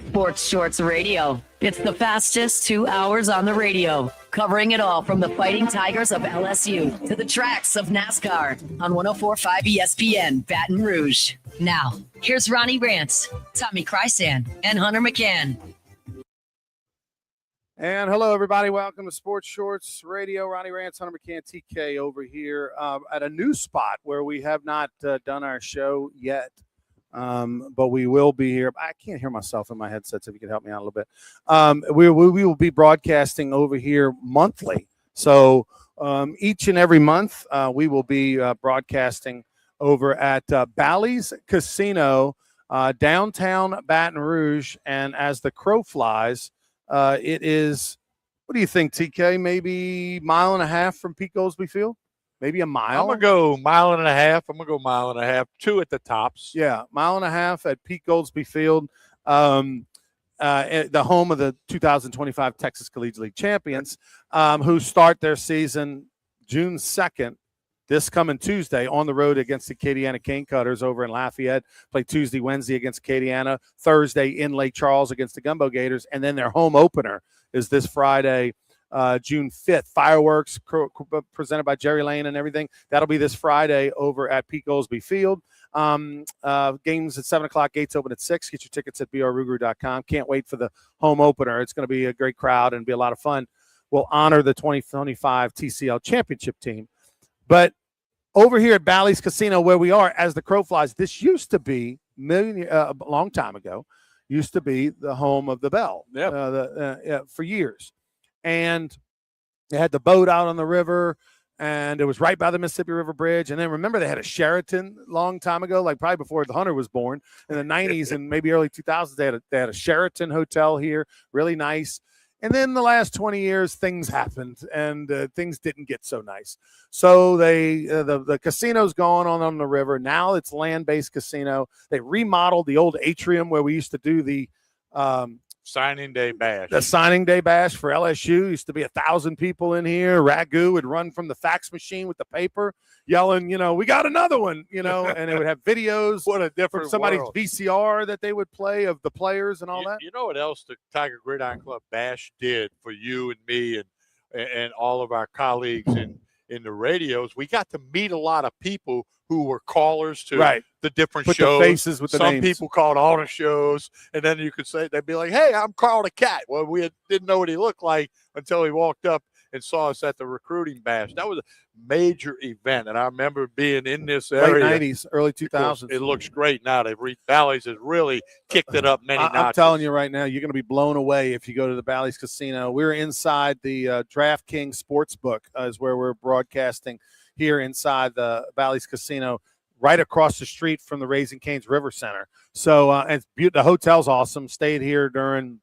Sports Shorts Radio. It's the fastest 2 hours on the radio, covering it all from the Fighting Tigers of LSU to the tracks of NASCAR on 104.5 ESPN Baton Rouge. Now, here's Ronnie Rance, Tommy Krysan, and Hunter McCann. And hello, everybody. Welcome to Sports Shorts Radio. Ronnie Rance, Hunter McCann, TK over here at a new spot where we have not done our show yet. But we will be here. I can't hear myself in my headsets. If you could help me out a little bit. We will be broadcasting over here monthly. So each and every month, we will be broadcasting over at Bally's Casino, downtown Baton Rouge. And as the crow flies, it is, what do you think, TK? Maybe mile and a half from Pete Goolsbee Field? Maybe a mile? I'm going to go mile and a half. I'm going to go mile and a half, 2 at the tops. Yeah, mile and a half at Pete Goolsbee Field, the home of the 2025 Texas Collegiate League champions, who start their season June 2nd, this coming Tuesday, on the road against the Acadiana Canecutters over in Lafayette. Play Tuesday, Wednesday against Acadiana, Thursday in Lake Charles against the Gumbo Gators, and then their home opener is this Friday, June 5th. Fireworks presented by Jerry Lane and everything. That'll be this Friday over at Pete Goolsbee Field. Games at 7 o'clock, gates open at 6. Get your tickets at brugru.com. Can't wait for the home opener. It's going to be a great crowd and be a lot of fun. We'll honor the 2025 TCL championship team. But over here at Bally's Casino, where we are, as the crow flies, this used to be, a long time ago, used to be the home of the Bell for years. And they had the boat out on the river, and it was right by the Mississippi River Bridge. And then remember, they had a Sheraton long time ago, like probably before the Hunter was born, in the 90s and maybe early 2000s. They had a Sheraton hotel here, really nice. And then the last 20 years, things happened, and things didn't get so nice. So the casino's gone on the river. Now it's land-based casino. They remodeled the old atrium where we used to do the signing day bash. The signing day bash for LSU. Used to be 1,000 people in here. Ragu would run from the fax machine with the paper, yelling, we got another one, and it would have videos. What a different from somebody's world. VCR that they would play of the players and all that. You know what else the Tiger Gridiron Club bash did for you and me and all of our colleagues in the radios? We got to meet a lot of people who were callers to the different Put shows. The faces with the Some names. people called all the shows, and then you could say, they'd be like, hey, I'm Carl the Cat. Well, we didn't know what he looked like until he walked up and saw us at the recruiting bash. That was a major event, and I remember being in this area. Late 90s, early 2000s. It looks great now. Bally's has really kicked it up many notches. I'm telling you right now, you're going to be blown away if you go to the Bally's Casino. We're inside the DraftKings Sportsbook is where we're broadcasting here inside the Bally's Casino, right across the street from the Raising Cane's River Center. So and the hotel's awesome. Stayed here during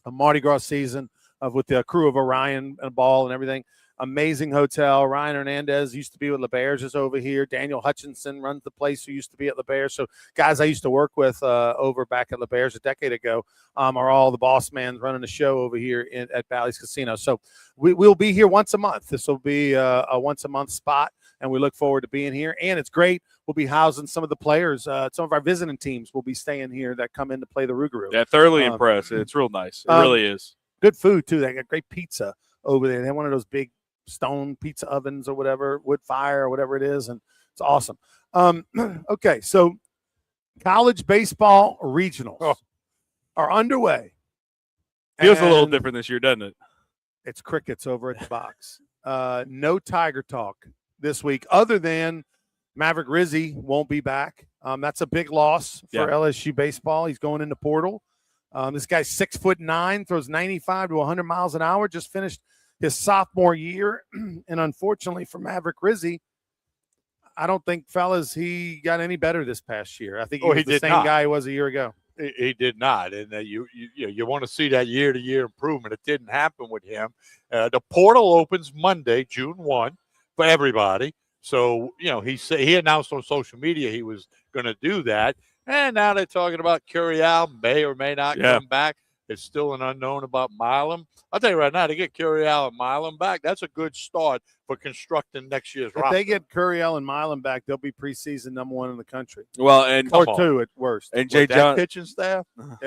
a Mardi Gras season with the crew of Orion and Ball and everything. Amazing hotel. Ryan Hernandez used to be with LeBears, is over here. Daniel Hutchinson runs the place, who used to be at LeBears. So guys I used to work with over back at LeBears a decade ago are all the boss man running the show over here at Bally's Casino. So we'll be here once a month. This will be a once-a-month spot, and we look forward to being here. And it's great. We'll be housing some of the players. Some of our visiting teams will be staying here that come in to play the Rougarou. Yeah, thoroughly impressed. It's real nice. It really is. Good food, too. They got great pizza over there. They have one of those big stone pizza ovens or whatever, wood fire or whatever it is, and it's awesome. Okay, so college baseball regionals are underway. Feels a little different this year, doesn't it? It's crickets over at the box. No Tiger talk this week, other than Maverick Rizzi won't be back. That's a big loss for LSU baseball. He's going into portal. This guy's 6'9", throws 95 to 100 miles an hour, just finished his sophomore year. And unfortunately for Maverick Rizzi, I don't think, fellas, he got any better this past year. I think he was the same guy he was a year ago. He did not, and you want to see that year-to-year improvement. It didn't happen with him. The portal opens Monday, June 1, for everybody. So he announced on social media he was going to do that, and now they're talking about Curiel may or may not come back. It's still an unknown about Milam. I'll tell you right now, to get Curiel and Milam back, that's a good start for constructing next year's If roster. they get Curiel and Milam back, they'll be preseason #1 in the country, Well, and Come or on. 2 at worst. and Jay With that John. pitching staff, I'm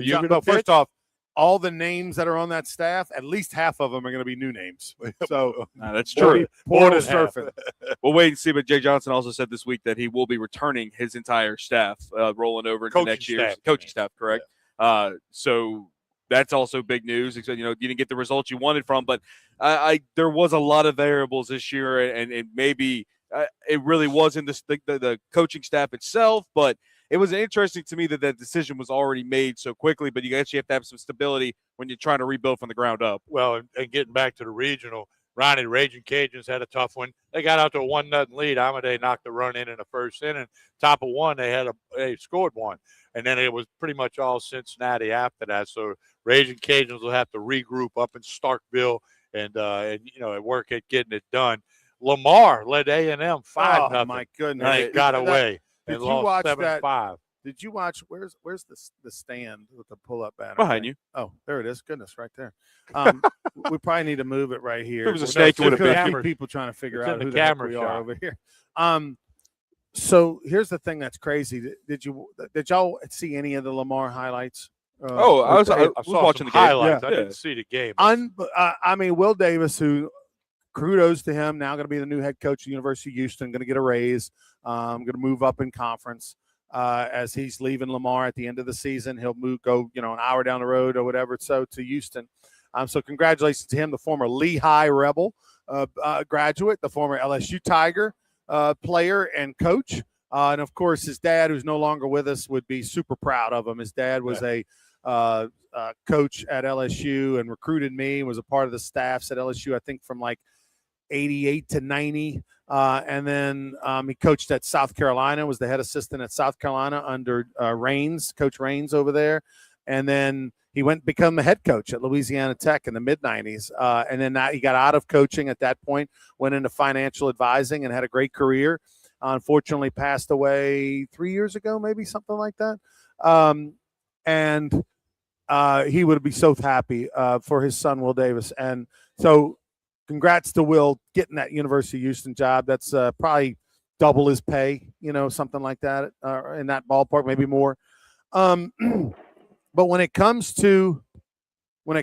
you John- gonna no, first pitch? off, all the names that are on that staff, at least half of them are going to be new names. So That's we'll true. be portal More than half. surfing. We'll wait and see. But Jay Johnson also said this week that he will be returning his entire staff, rolling over into Coaching next year's staff, coaching staff. Correct. So that's also big news. Except, you didn't get the results you wanted from, but there was a lot of variables this year, and maybe it really wasn't the coaching staff itself, but it was interesting to me that that decision was already made so quickly. But you actually have to have some stability when you're trying to rebuild from the ground up. well, and getting back to the regional, Ronnie, the Raging Cajuns had a tough one. They got out to a 1-0 lead. Amade knocked the run in the first inning. Top of one, they scored one, and then it was pretty much all Cincinnati after that. So Raging Cajuns will have to regroup up in Starkville and work at getting it done. Lamar led A&M 5-0. Oh my goodness! And they got away Did and you lost watch that? 7-5. Did you watch? Where's the stand with the pull-up banner? Behind you. Oh, there it is. Goodness, right there. We probably need to move it right here. If it was a We're snake, it just would have a been. few camera. people trying to figure It's out in the who the heck camera we are shot. over here. So here's the thing that's crazy. Did y'all see any of the Lamar highlights? I was I saw watching some the game. highlights. Yeah. I didn't see the game. I mean, Will Davis, who kudos to him, now going to be the new head coach of the University of Houston, going to get a raise, going to move up in conference as he's leaving Lamar at the end of the season. He'll go an hour down the road or whatever, so to Houston. So congratulations to him, the former Lehigh Rebel graduate, the former LSU Tiger player and coach. And, of course, his dad, who's no longer with us, would be super proud of him. His dad was a coach at LSU and recruited me, was a part of the staffs at LSU, I think, from like 88 to 90. And then he coached at South Carolina, was the head assistant at South Carolina under Coach Raines over there. And then he went and become the head coach at Louisiana Tech in the mid-90s. And then he got out of coaching at that point, went into financial advising and had a great career. Unfortunately, passed away 3 years ago, maybe something like that. And he would be so happy for his son, Will Davis. And so congrats to Will getting that University of Houston job. That's probably double his pay, something like that, in that ballpark, maybe more. But when it comes to what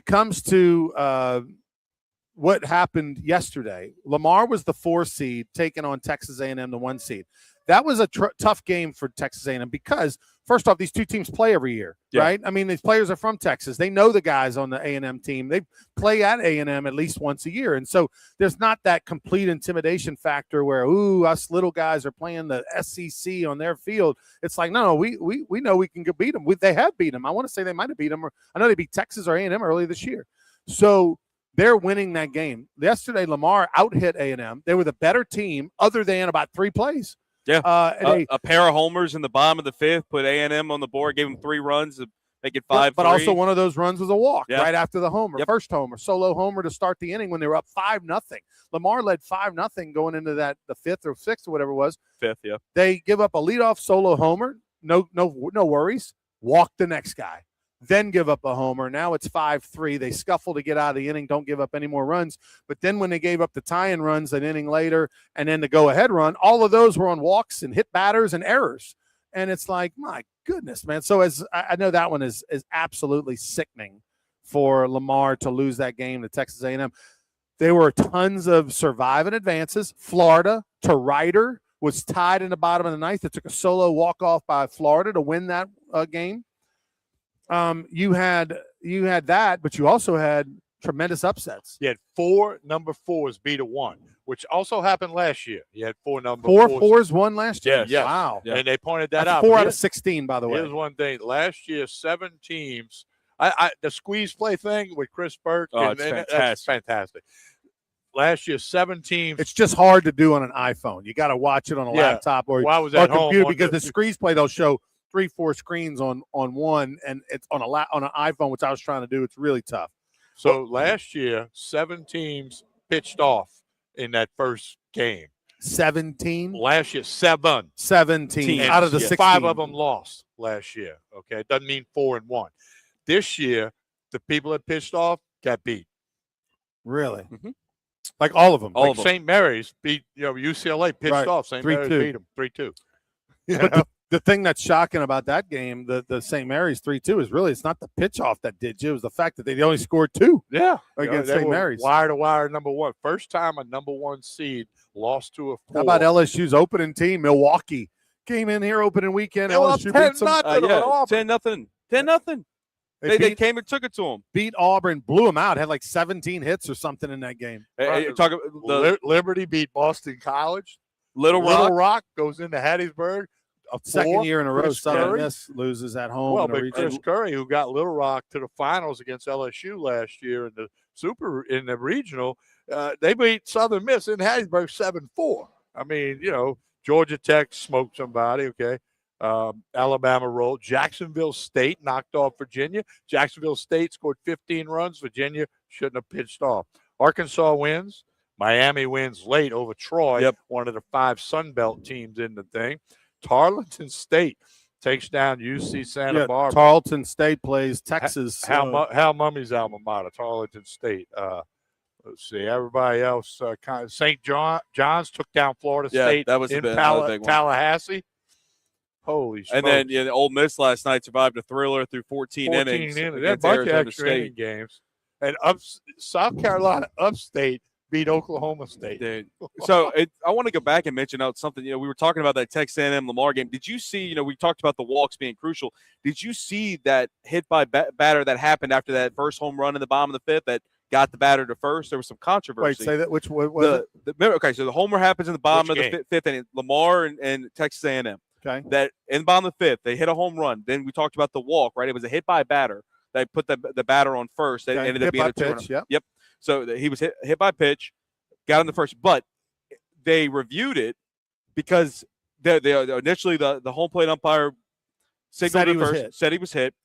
happened yesterday, Lamar was the 4 seed taking on Texas A&M, the 1 seed. That was a tough game for Texas A&M because, first off, these two teams play every year, right? I mean, these players are from Texas. They know the guys on the A&M team. They play at A&M at least once a year. And so there's not that complete intimidation factor where, us little guys are playing the SEC on their field. It's like, no, we know we can go beat them. They have beat them. I want to say they might have beat them. I know they beat Texas or A&M earlier this year. So they're winning that game. Yesterday, Lamar out-hit A&M. They were the better team other than about 3 plays. Yeah, a pair of homers in the bottom of the 5th put A&M on the board, gave them 3 runs to make it 5-3. But also one of those runs was a walk right after the homer, Yep. first homer, solo homer to start the inning when they were up 5-0. Lamar led 5-0 going into the 5th or 6th or whatever it was. 5th, yeah. They give up a leadoff solo homer, no worries, walk the next guy, then give up a homer. Now it's 5-3. They scuffle to get out of the inning, don't give up any more runs. But then when they gave up the tie-in runs an inning later and then the go-ahead run, all of those were on walks and hit batters and errors. And it's like, my goodness, man. So as I know that one is absolutely sickening for Lamar to lose that game to Texas A&M. There were tons of surviving advances. Florida to Ryder was tied in the bottom of the 9th. It took a solo walk-off by Florida to win that game. You had that, but you also had tremendous upsets. You had 4 number 4s beat a 1, which also happened last year. You had 4 number 4 4s. 4s won last year. Yes. Wow. Yeah. And they pointed that That's out. 4 out of 16, by the way. Here's one thing. Last year, 7 teams. The squeeze play thing with Chris Burke. It's fantastic. That's fantastic. Last year, 7 teams. It's just hard to do on an iPhone. You got to watch it on a laptop or I was or at home computer on because the squeeze play they'll show 3-4 screens on one, and it's on an iPhone, which I was trying to do. It's really tough. So last year, 7 teams pitched off in that first game. 17? Last year, 7. 17 out of the 16. 5 of them lost last year. Okay, it doesn't mean 4-1. This year, the people that pitched off got beat. Really? Mhm. Like all of them. All Like of them. St. Mary's beat, UCLA pitched Right. off. St. Mary's 3-2. beat them 3-2. You But know? the thing that's shocking about that game, the St. Mary's 3-2, is really it's not the pitch off that did you. It was the fact that they only scored 2 Yeah, against they St. were Mary's. wire to wire number one. First time a number one seed lost to a 4. How about LSU's opening team, Milwaukee? Came in here opening weekend. They were up LSU 10 beat, some, nothing on Auburn. 10-0. 10-0. They beat, came and took it to them. beat Auburn, blew them out, had like 17 hits or something in that game. Right. Talk about the Liberty beat Boston College. Little Rock. Goes into Hattiesburg. A Second 4. year in a row, Chris Southern Curry. Miss loses at home. Well, in a but regional. Chris Curry, who got Little Rock to the finals against LSU last year in the regional, they beat Southern Miss in Hattiesburg 7-4. I mean, Georgia Tech smoked somebody. Okay, Alabama rolled. Jacksonville State knocked off Virginia. Jacksonville State scored 15 runs. Virginia shouldn't have pitched off. Arkansas wins. Miami wins late over Troy, one of the 5 Sun Belt teams in the thing. Tarleton State takes down UC Santa Barbara. Tarleton State plays Texas. Hal Mummy's alma mater, Tarleton State. Let's see. Everybody else, St. John's took down Florida State that was in another big one. Tallahassee. Holy smokes. And then Ole Miss last night survived a thriller through 14 innings. They had a against bunch of Arizona extra inning State. games. And South Carolina upstate beat Oklahoma State. Dude. So I want to go back and mention out something. We were talking about that Texas A&M Lamar game. Did you see? We talked about the walks being crucial. Did you see that hit by batter that happened after that first home run in the bottom of the 5th that got the batter to first? There was some controversy. Wait, say that. Which was it? Okay, so the homer happens in the bottom Which of the 5th inning. Lamar and Texas A&M. Okay. That in the bottom of the 5th, they hit a home run. Then we talked about the walk, right? It was a hit by a batter. They put the batter on first. They ended up being a pitch. Yep. So he was hit by pitch, got in the first, but they reviewed it because they initially the home plate umpire signaled it first, said he was hit.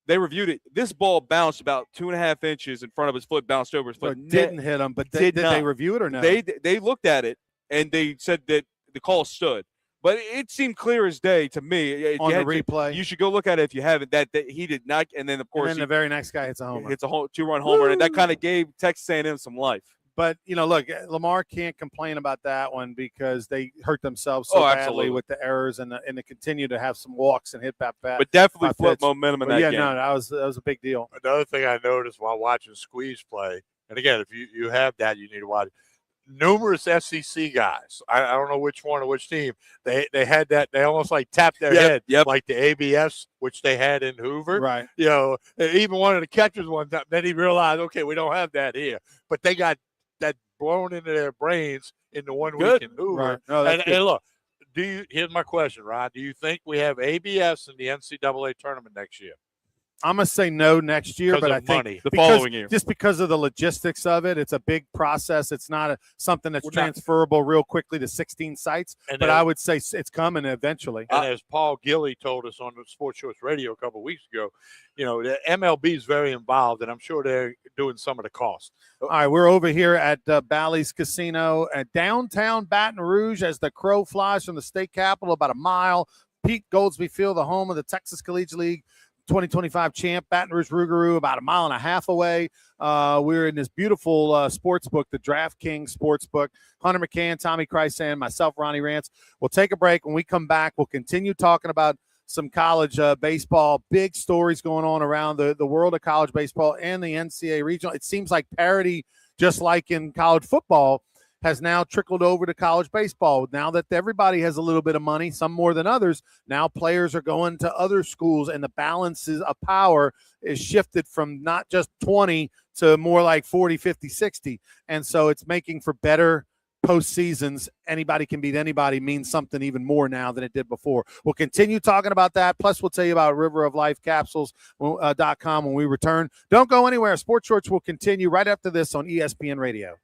They reviewed it. This ball bounced about 2.5 inches in front of his foot, bounced over his foot. So didn't hit him, but did they review it or no? They looked at it and they said that the call stood. But it seemed clear as day to me. On the replay. You should go look at it if you haven't. That he did not. And then, of course, the very next guy hits a homer. Hits a 2-run homer. And that kind of gave Texas A&M some life. But, look, Lamar can't complain about that one because they hurt themselves so badly with the errors and they continue to have some walks and hit bat. But definitely flip momentum in that game. Yeah, no, that was a big deal. Another thing I noticed while watching Squeeze play, and again, if you have that, you need to watch it. Numerous SEC guys. I don't know which one or which team. They had that. They almost like tapped their head, like the ABS, which they had in Hoover. Right. Even one of the catchers one time. Then he realized, okay, we don't have that here. But they got that blown into their brains in the 1 week in Hoover. Right. No, and look, here's my question, Ron. Do you think we have ABS in the NCAA tournament next year? I'm going to say no next year, but I think the following year. Just because of the logistics of it, it's a big process. It's not something that's transferable real quickly to 16 sites, but I would say it's coming eventually. And as Paul Gilly told us on the Sports Choice Radio a couple of weeks ago, the MLB is very involved, and I'm sure they're doing some of the costs. All right, we're over here at Bally's Casino at downtown Baton Rouge as the crow flies from the state capitol about a mile. Pete Goldsby Field, the home of the Texas Collegiate League 2025 champ, Baton Rouge Rougarou, about a mile and a half away. We're in this beautiful sports book, the DraftKings Sportsbook. Hunter McCann, Tommy Krysan, myself, Ronnie Rance. We'll take a break. When we come back, we'll continue talking about some college baseball, big stories going on around the world of college baseball and the NCAA regional. It seems like parity, just like in college football, has now trickled over to college baseball. Now that everybody has a little bit of money, some more than others, now players are going to other schools, and the balances of power is shifted from not just 20 to more like 40, 50, 60. And so it's making for better postseasons. Anybody can beat anybody means something even more now than it did before. We'll continue talking about that. Plus, we'll tell you about River of Life Capsules.com when we return. Don't go anywhere. Sports Shorts will continue right after this on ESPN Radio.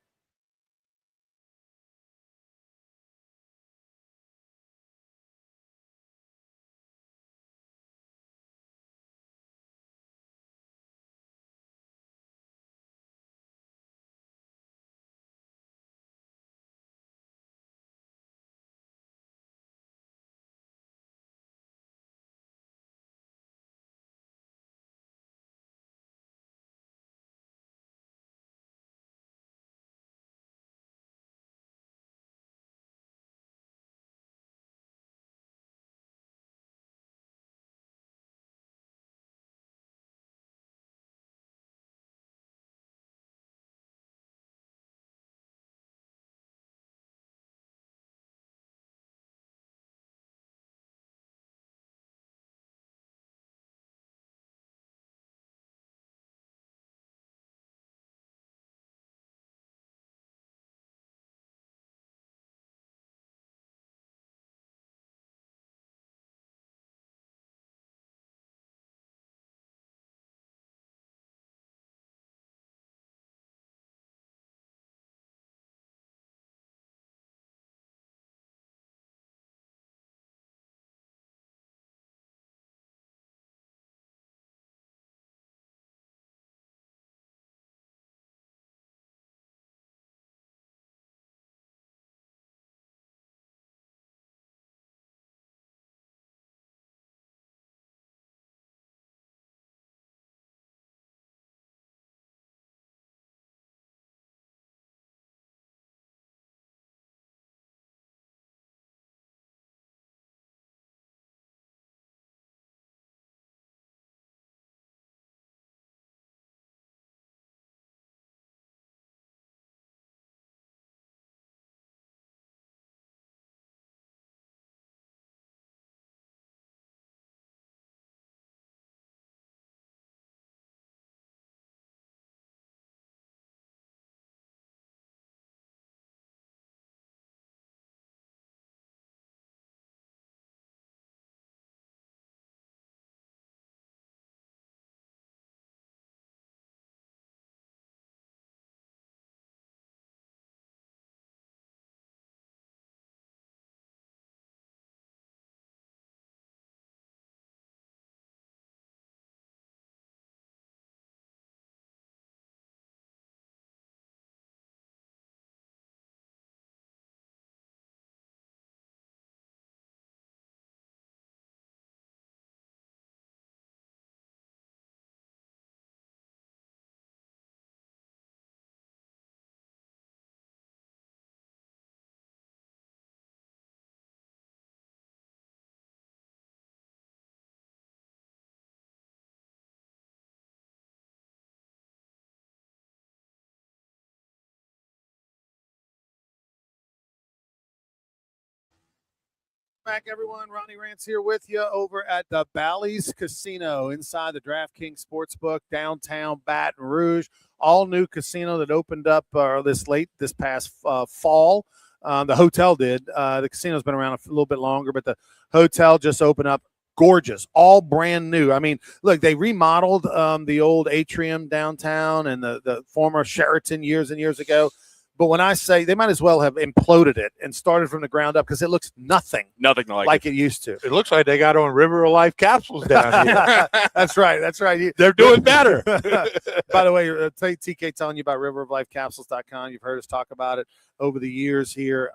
Back, everyone. Ronnie Rance here with you over at the Bally's Casino inside the DraftKings Sportsbook, downtown Baton Rouge. All new casino that opened up this past fall. The hotel did. The casino's been around a little bit longer, but the hotel just opened up. Gorgeous, all brand new. I mean, look, they remodeled the old atrium downtown and the former Sheraton years and years ago. But when I say they might as well have imploded it and started from the ground up because it looks nothing like it used to. It looks like they got on River of Life capsules down here. That's right. That's right. They're doing better. By the way, TK telling you about riveroflifecapsules.com. You've heard us talk about it over the years here.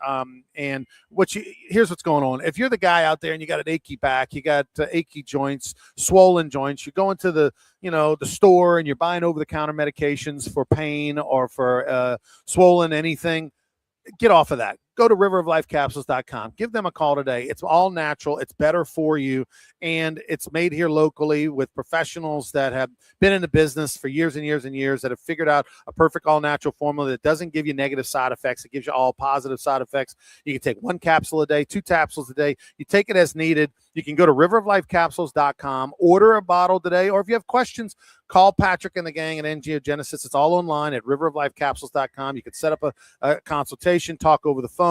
And here's what's going on. If you're the guy out there and you got an achy back, you got achy joints, swollen joints, you go into the store and you're buying over-the-counter medications for pain or for swollen anything, get off of that. Go to riveroflifecapsules.com. Give them a call today. It's all natural. It's better for you. And it's made here locally with professionals that have been in the business for years and years and years that have figured out a perfect all-natural formula that doesn't give you negative side effects. It gives you all positive side effects. You can take 1 capsule a day, 2 capsules a day. You take it as needed. You can go to riveroflifecapsules.com, order a bottle today, or if you have questions, call Patrick and the gang at Angiogenesis. It's all online at riveroflifecapsules.com. You can set up a consultation, talk over the phone.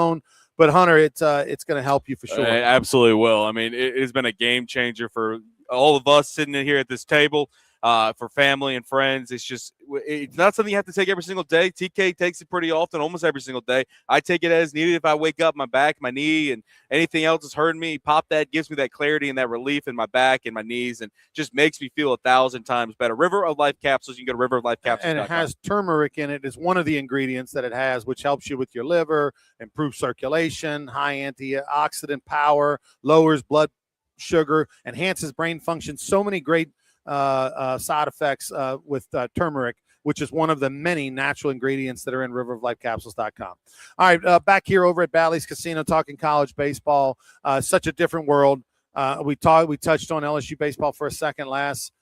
But, Hunter, it's going to help you for sure. It absolutely will. I mean, it has been a game changer for all of us sitting in here at this table, for family and friends. It's not something you have to take every single day. TK takes it pretty often, almost every single day. I take it as needed. If I wake up, my back, my knee, and anything else is hurting me, pop that, gives me that clarity and that relief in my back and my knees, and just makes me feel 1,000 times better. River of Life capsules. You can go to riveroflifecapsules.com. And it has turmeric in it. Is one of the ingredients that it has, which helps you with your liver, improves circulation, high antioxidant power, lowers blood sugar, enhances brain function. So many great side effects with turmeric, which is one of the many natural ingredients that are in riveroflifecapsules.com. All right, back here over at Bally's Casino talking college baseball. Such a different world. We touched on LSU baseball for a second last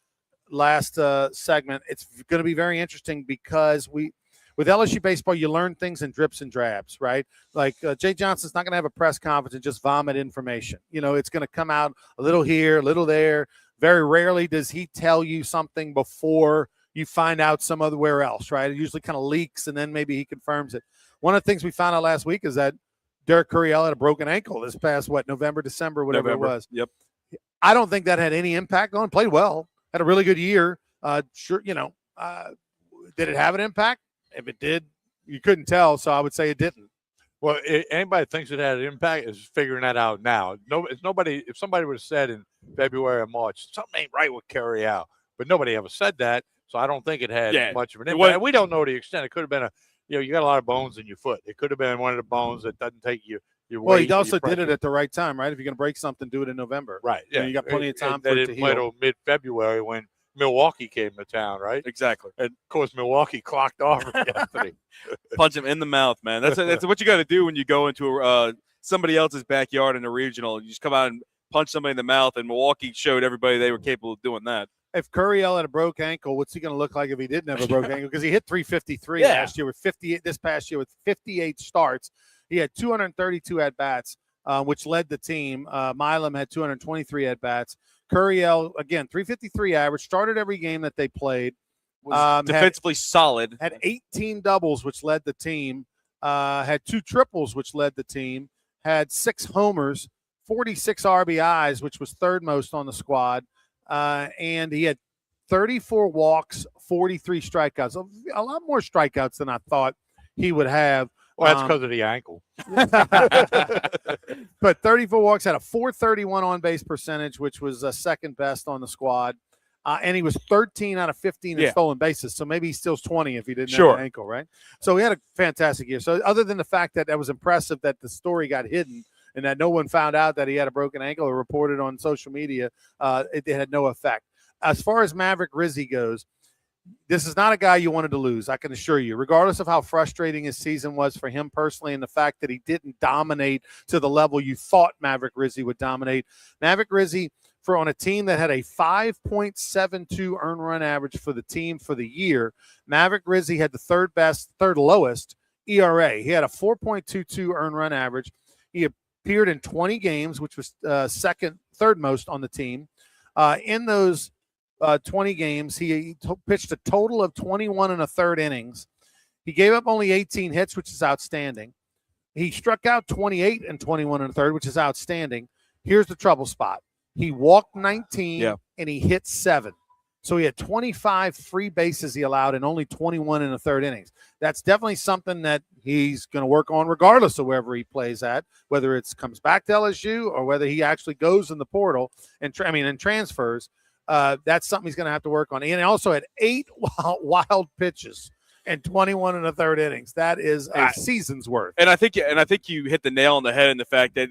segment. It's going to be very interesting because with LSU baseball, you learn things in drips and drabs, right? Like Jay Johnson's not going to have a press conference and just vomit information. It's going to come out a little here, a little there. Very rarely does he tell you something before you find out some otherwhere else, right? It usually kind of leaks, and then maybe he confirms it. One of the things we found out last week is that Derek Curiel had a broken ankle this past, November, December, whatever it was. Yep. I don't think that had any impact on him. Played well, had a really good year. Sure, did it have an impact? If it did, you couldn't tell, so I would say it didn't. Well, anybody that thinks it had an impact is figuring that out now. If somebody would have said in February or March, something ain't right with Curiel, but nobody ever said that, so I don't think it had much of an impact. We don't know the extent. It could have been you got a lot of bones in your foot. It could have been one of the bones that doesn't take your weight. Well, he also did it at the right time, right? If you're going to break something, do it in November. Right. Yeah. You got plenty of time for it it to to play heal. till mid-February when Milwaukee came to town, right? Exactly. And, of course, Milwaukee clocked off yesterday. Punch him in the mouth, man. That's what you got to do when you go into somebody else's backyard in a regional. You just come out and punch somebody in the mouth, and Milwaukee showed everybody they were capable of doing that. If Curiel had a broke ankle, what's he going to look like if he didn't have a broke ankle? Because he hit 353 last year with 58. This past year with 58 starts, he had 232 at bats, which led the team. Milam had 223 at bats. Curiel, again, 353 average, started every game that they played. Was defensively solid. Had 18 doubles, which led the team. Had 2 triples, which led the team. Had 6 homers, 46 RBIs, which was third most on the squad. And he had 34 walks, 43 strikeouts. A lot more strikeouts than I thought he would have. Well, that's because of the ankle. But 34 walks, had a 431 on-base percentage, which was second best on the squad. And he was 13 out of 15 in stolen bases. So maybe he steals 20 if he didn't have an ankle, right? So he had a fantastic year. So other than the fact that was impressive that the story got hidden and that no one found out that he had a broken ankle or reported on social media, it had no effect. As far as Maverick Rizzi goes, this is not a guy you wanted to lose, I can assure you, regardless of how frustrating his season was for him personally and the fact that he didn't dominate to the level you thought Maverick Rizzi would dominate. Maverick Rizzi, on a team that had a 5.72 earned run average for the team for the year, Maverick Rizzi had the third lowest ERA. He had a 4.22 earned run average. He appeared in 20 games, which was third most on the team. In those 20 games, he pitched a total of 21 and a third innings. He gave up only 18 hits, which is outstanding. He struck out 28 and 21 and a third, which is outstanding. Here's the trouble spot. He walked 19 and he hit 7. So he had 25 free bases he allowed in only 21 and a third innings. That's definitely something that he's going to work on regardless of wherever he plays at, whether it comes back to LSU or whether he actually goes in the portal and transfers. That's something he's going to have to work on. And he also had 8 wild pitches and 21 and a third innings. That is a season's worth. And I think you hit the nail on the head in the fact that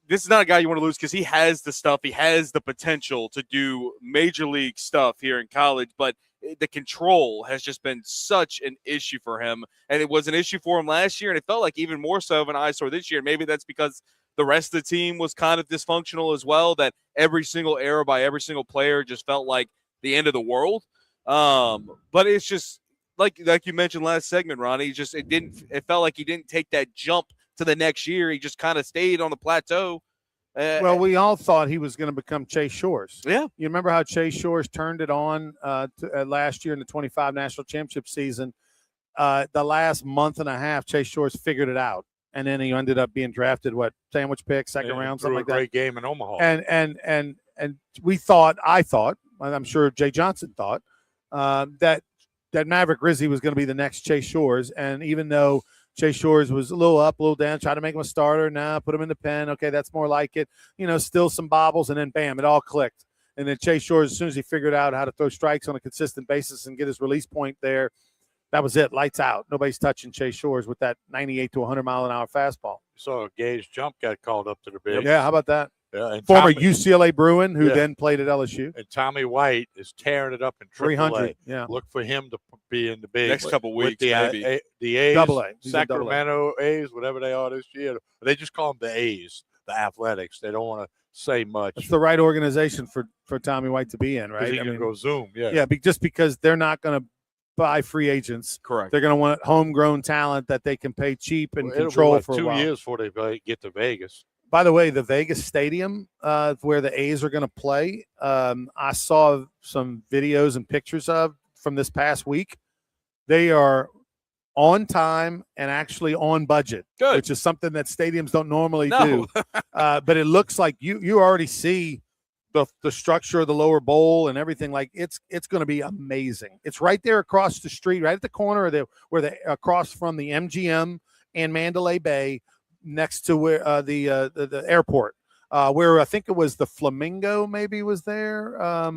this is not a guy you want to lose because he has the stuff. He has the potential to do major league stuff here in college, but the control has just been such an issue for him. And it was an issue for him last year, and it felt like even more so of an eyesore this year. Maybe that's because the rest of the team was kind of dysfunctional as well, that every single error by every single player just felt like the end of the world. But it's just like you mentioned last segment, Ronnie, it felt like he didn't take that jump to the next year. He just kind of stayed on the plateau. Well, we all thought he was going to become Chase Shores. Yeah. You remember how Chase Shores turned it on last year in the 25 national championship season? The last month and a half, Chase Shores figured it out. And then he ended up being drafted, sandwich pick, second round, something like that. Great game in Omaha. And I thought, I'm sure Jay Johnson thought, that Maverick Rizzi was going to be the next Chase Shores. And even though Chase Shores was a little up, a little down, try to make him a starter. Now put him in the pen. Okay, that's more like it. Still some bobbles, and then bam, it all clicked. And then Chase Shores, as soon as he figured out how to throw strikes on a consistent basis and get his release point there, that was it. Lights out. Nobody's touching Chase Shores with that 98 to 100 mile an hour fastball. So Gage Jump got called up to the big. Yeah, how about that? Yeah, and former UCLA Bruin, who then played at LSU. And Tommy White is tearing it up in AAA. 300. Yeah, look for him to be in the big next couple weeks. The A's, Double-A. Sacramento A's, whatever they are this year. They just call them the A's, the Athletics. They don't want to say much. It's the right organization for Tommy White to be in, right? He can go Zoom. Just because they're not going to buy free agents. Correct. They're going to want homegrown talent that they can pay cheap and control for 2 a while. years before they get to Vegas. By the way, the Vegas Stadium, where the A's are going to play, I saw some videos and pictures from this past week. They are on time and actually on budget, which is something that stadiums don't normally do. But it looks like you already see the structure of the lower bowl and everything. Like it's going to be amazing. It's right there across the street, right at the corner of across from the MGM and Mandalay Bay, next to where the airport, where I think it was the Flamingo maybe was there. I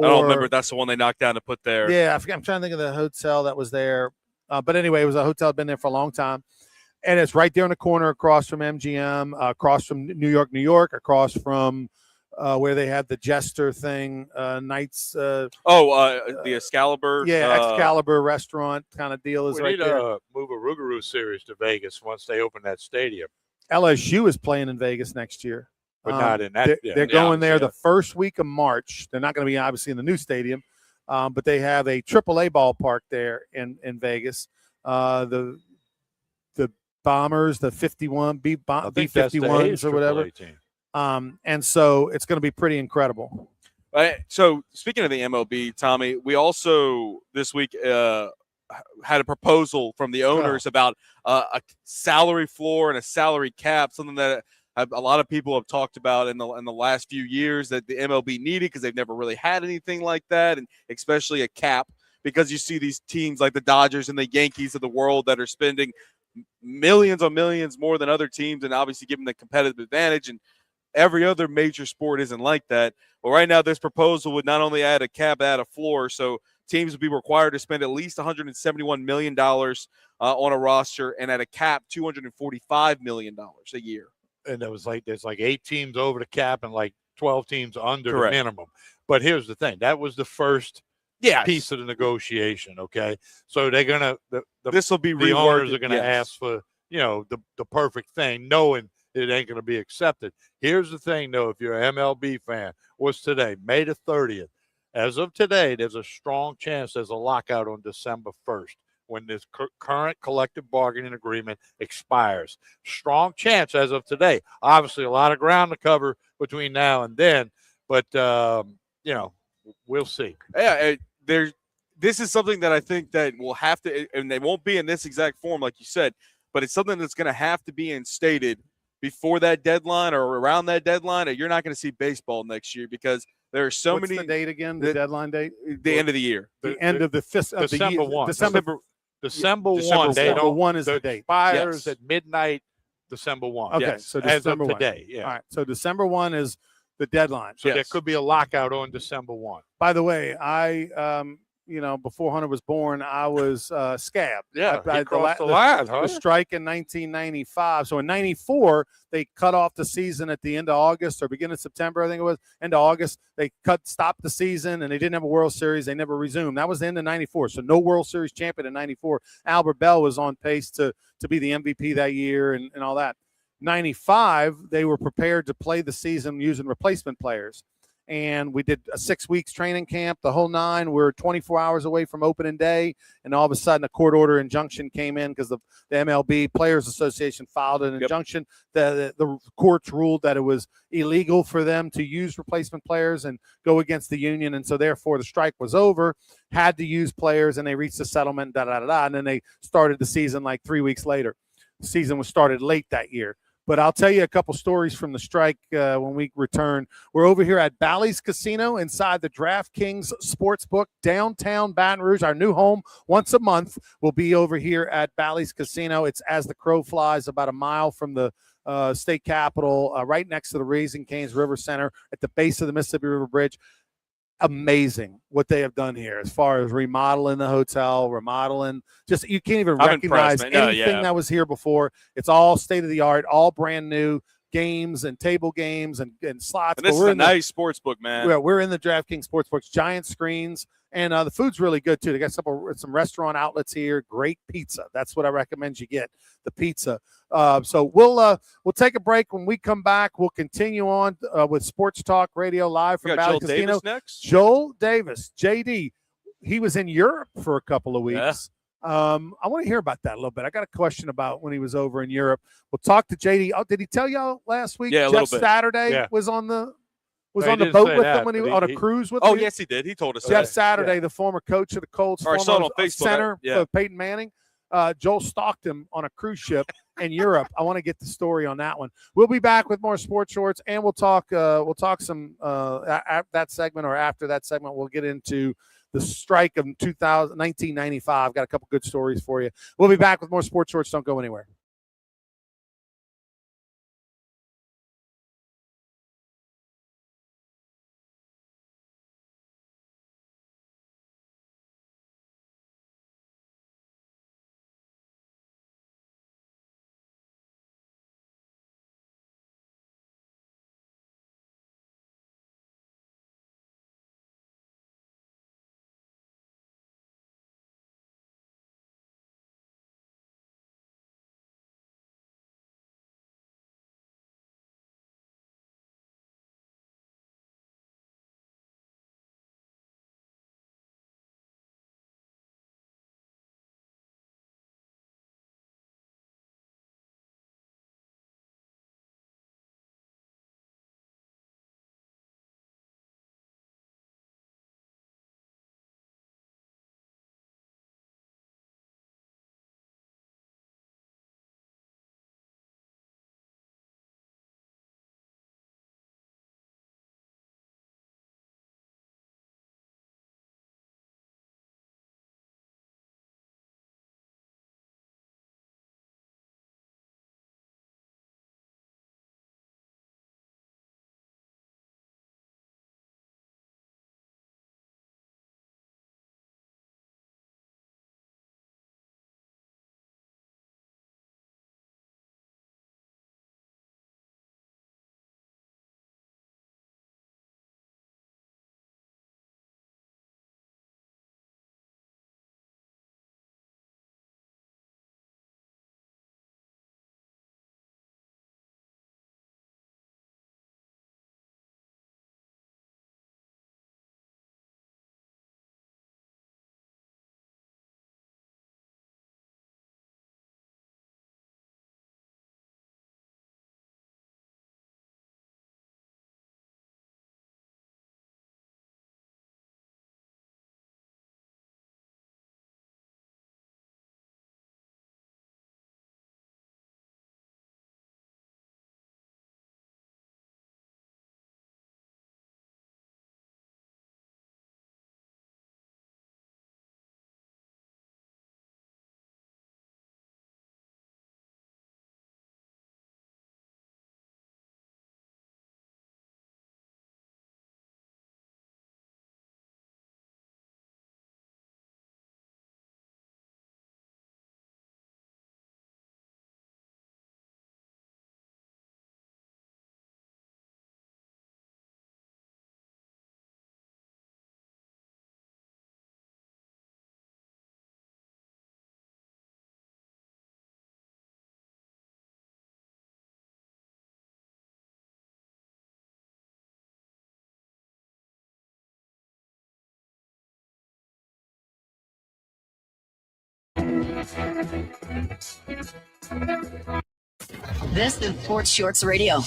don't remember. That's the one they knocked down to put there. Yeah, I'm trying to think of the hotel that was there. But anyway, it was a hotel that had been there for a long time. And it's right there in the corner across from MGM, across from New York, across from where they had the Jester thing, Nights. The Excalibur. Yeah, Excalibur restaurant kind of deal is right there. We need to move a Rougarou series to Vegas once they open that stadium. LSU is playing in Vegas next year. But not in that. They're going there the first week of March. They're not going to be obviously in the new stadium, but they have a AAA ballpark there in Vegas. The Bombers, the 51 B-51s or whatever. And so it's going to be pretty incredible. So speaking of the MLB, Tommy, we also this week had a proposal from the owners about a salary floor and a salary cap, something that a lot of people have talked about in the last few years that the MLB needed because they've never really had anything like that, and especially a cap, because you see these teams like the Dodgers and the Yankees of the world that are spending millions on millions more than other teams and obviously giving the competitive advantage, and every other major sport isn't like that. Well, right now this proposal would not only add a cap, add a floor, so teams would be required to spend at least $171 million on a roster, and at a cap, $245 million a year. And there's like 8 teams over the cap and like 12 teams under Correct. the minimum. But here's the thing. That was the first piece of the negotiation, okay? So they're going to – this will be the owners are going to ask for, the perfect thing, knowing it ain't going to be accepted. Here's the thing, though, if you're an MLB fan, what's today? May the 30th. As of today, there's a strong chance there's a lockout on December 1st. when this current collective bargaining agreement expires. Strong chance as of today. Obviously, a lot of ground to cover between now and then, but we'll see. Yeah, this is something that I think that will have to, and they won't be in this exact form, like you said, but it's something that's going to have to be instated before that deadline or around that deadline, or you're not going to see baseball next year because there are so What's many. the date again? The deadline date? The end of the year. The end of the December 1. December December 1. December 1 is the date. Expires Yes. at midnight, December 1. Okay, Yes. so As December of 1. today, yeah. All right, so December 1 is the deadline. So there Yes. could be a lockout on December 1. By the way, I before Hunter was born, I was scabbed. Yeah, I, he crossed the line, huh? The strike in 1995. So in 94, they cut off the season at the end of August or beginning of September, I think it was, end of August. They stopped the season, and they didn't have a World Series. They never resumed. That was the end of 94. So no World Series champion in 94. Albert Bell was on pace to be the MVP that year and all that. 95, they were prepared to play the season using replacement players. And we did a 6 weeks training camp, the whole nine. We're 24 hours away from opening day, and all of a sudden a court order injunction came in because the MLB Players Association filed an injunction. The courts ruled that it was illegal for them to use replacement players and go against the union, and so therefore the strike was over. Had to use players, and they reached a settlement. And then they started the season like 3 weeks later. The season was started late that year. But I'll tell you a couple stories from the strike when we return. We're over here at Bally's Casino inside the DraftKings Sportsbook, downtown Baton Rouge, our new home. Once a month, we'll be over here at Bally's Casino. It's as the crow flies, about a mile from the state capitol, right next to the Raising Cane's River Center at the base of the Mississippi River Bridge. Amazing what they have done here as far as remodeling the hotel, just you can't even recognize anything that was here before. It's all state of the art, all brand new games and table games and slots. And this is a nice sports book, man. We're in the DraftKings Sportsbooks, giant screens, and the food's really good too. They got some restaurant outlets here. Great pizza. That's what I recommend you get, the pizza. So we'll take a break. When we come back, we'll continue on with Sports Talk Radio live from Bally's Casino. Davis next. Joel Davis, JD. He was in Europe for a couple of weeks. Yeah. I want to hear about that a little bit. I got a question about when he was over in Europe. We'll talk to JD. Oh, did he tell y'all last week? Yeah, a little bit. Saturday was on the No, on the boat with them when he was on a cruise with Oh, him. yes, he did. He told us Jeff that. Saturday, the former coach of the Colts, Or I saw it former on Facebook. center Yeah. for Peyton Manning. Joel stalked him on a cruise ship in Europe. I want to get the story on that one. We'll be back with more sports shorts, and we'll talk some at that segment or after that segment. We'll get into the strike of 1995. Got a couple good stories for you. We'll be back with more sports shorts. Don't go anywhere. This is Sports Shorts Radio.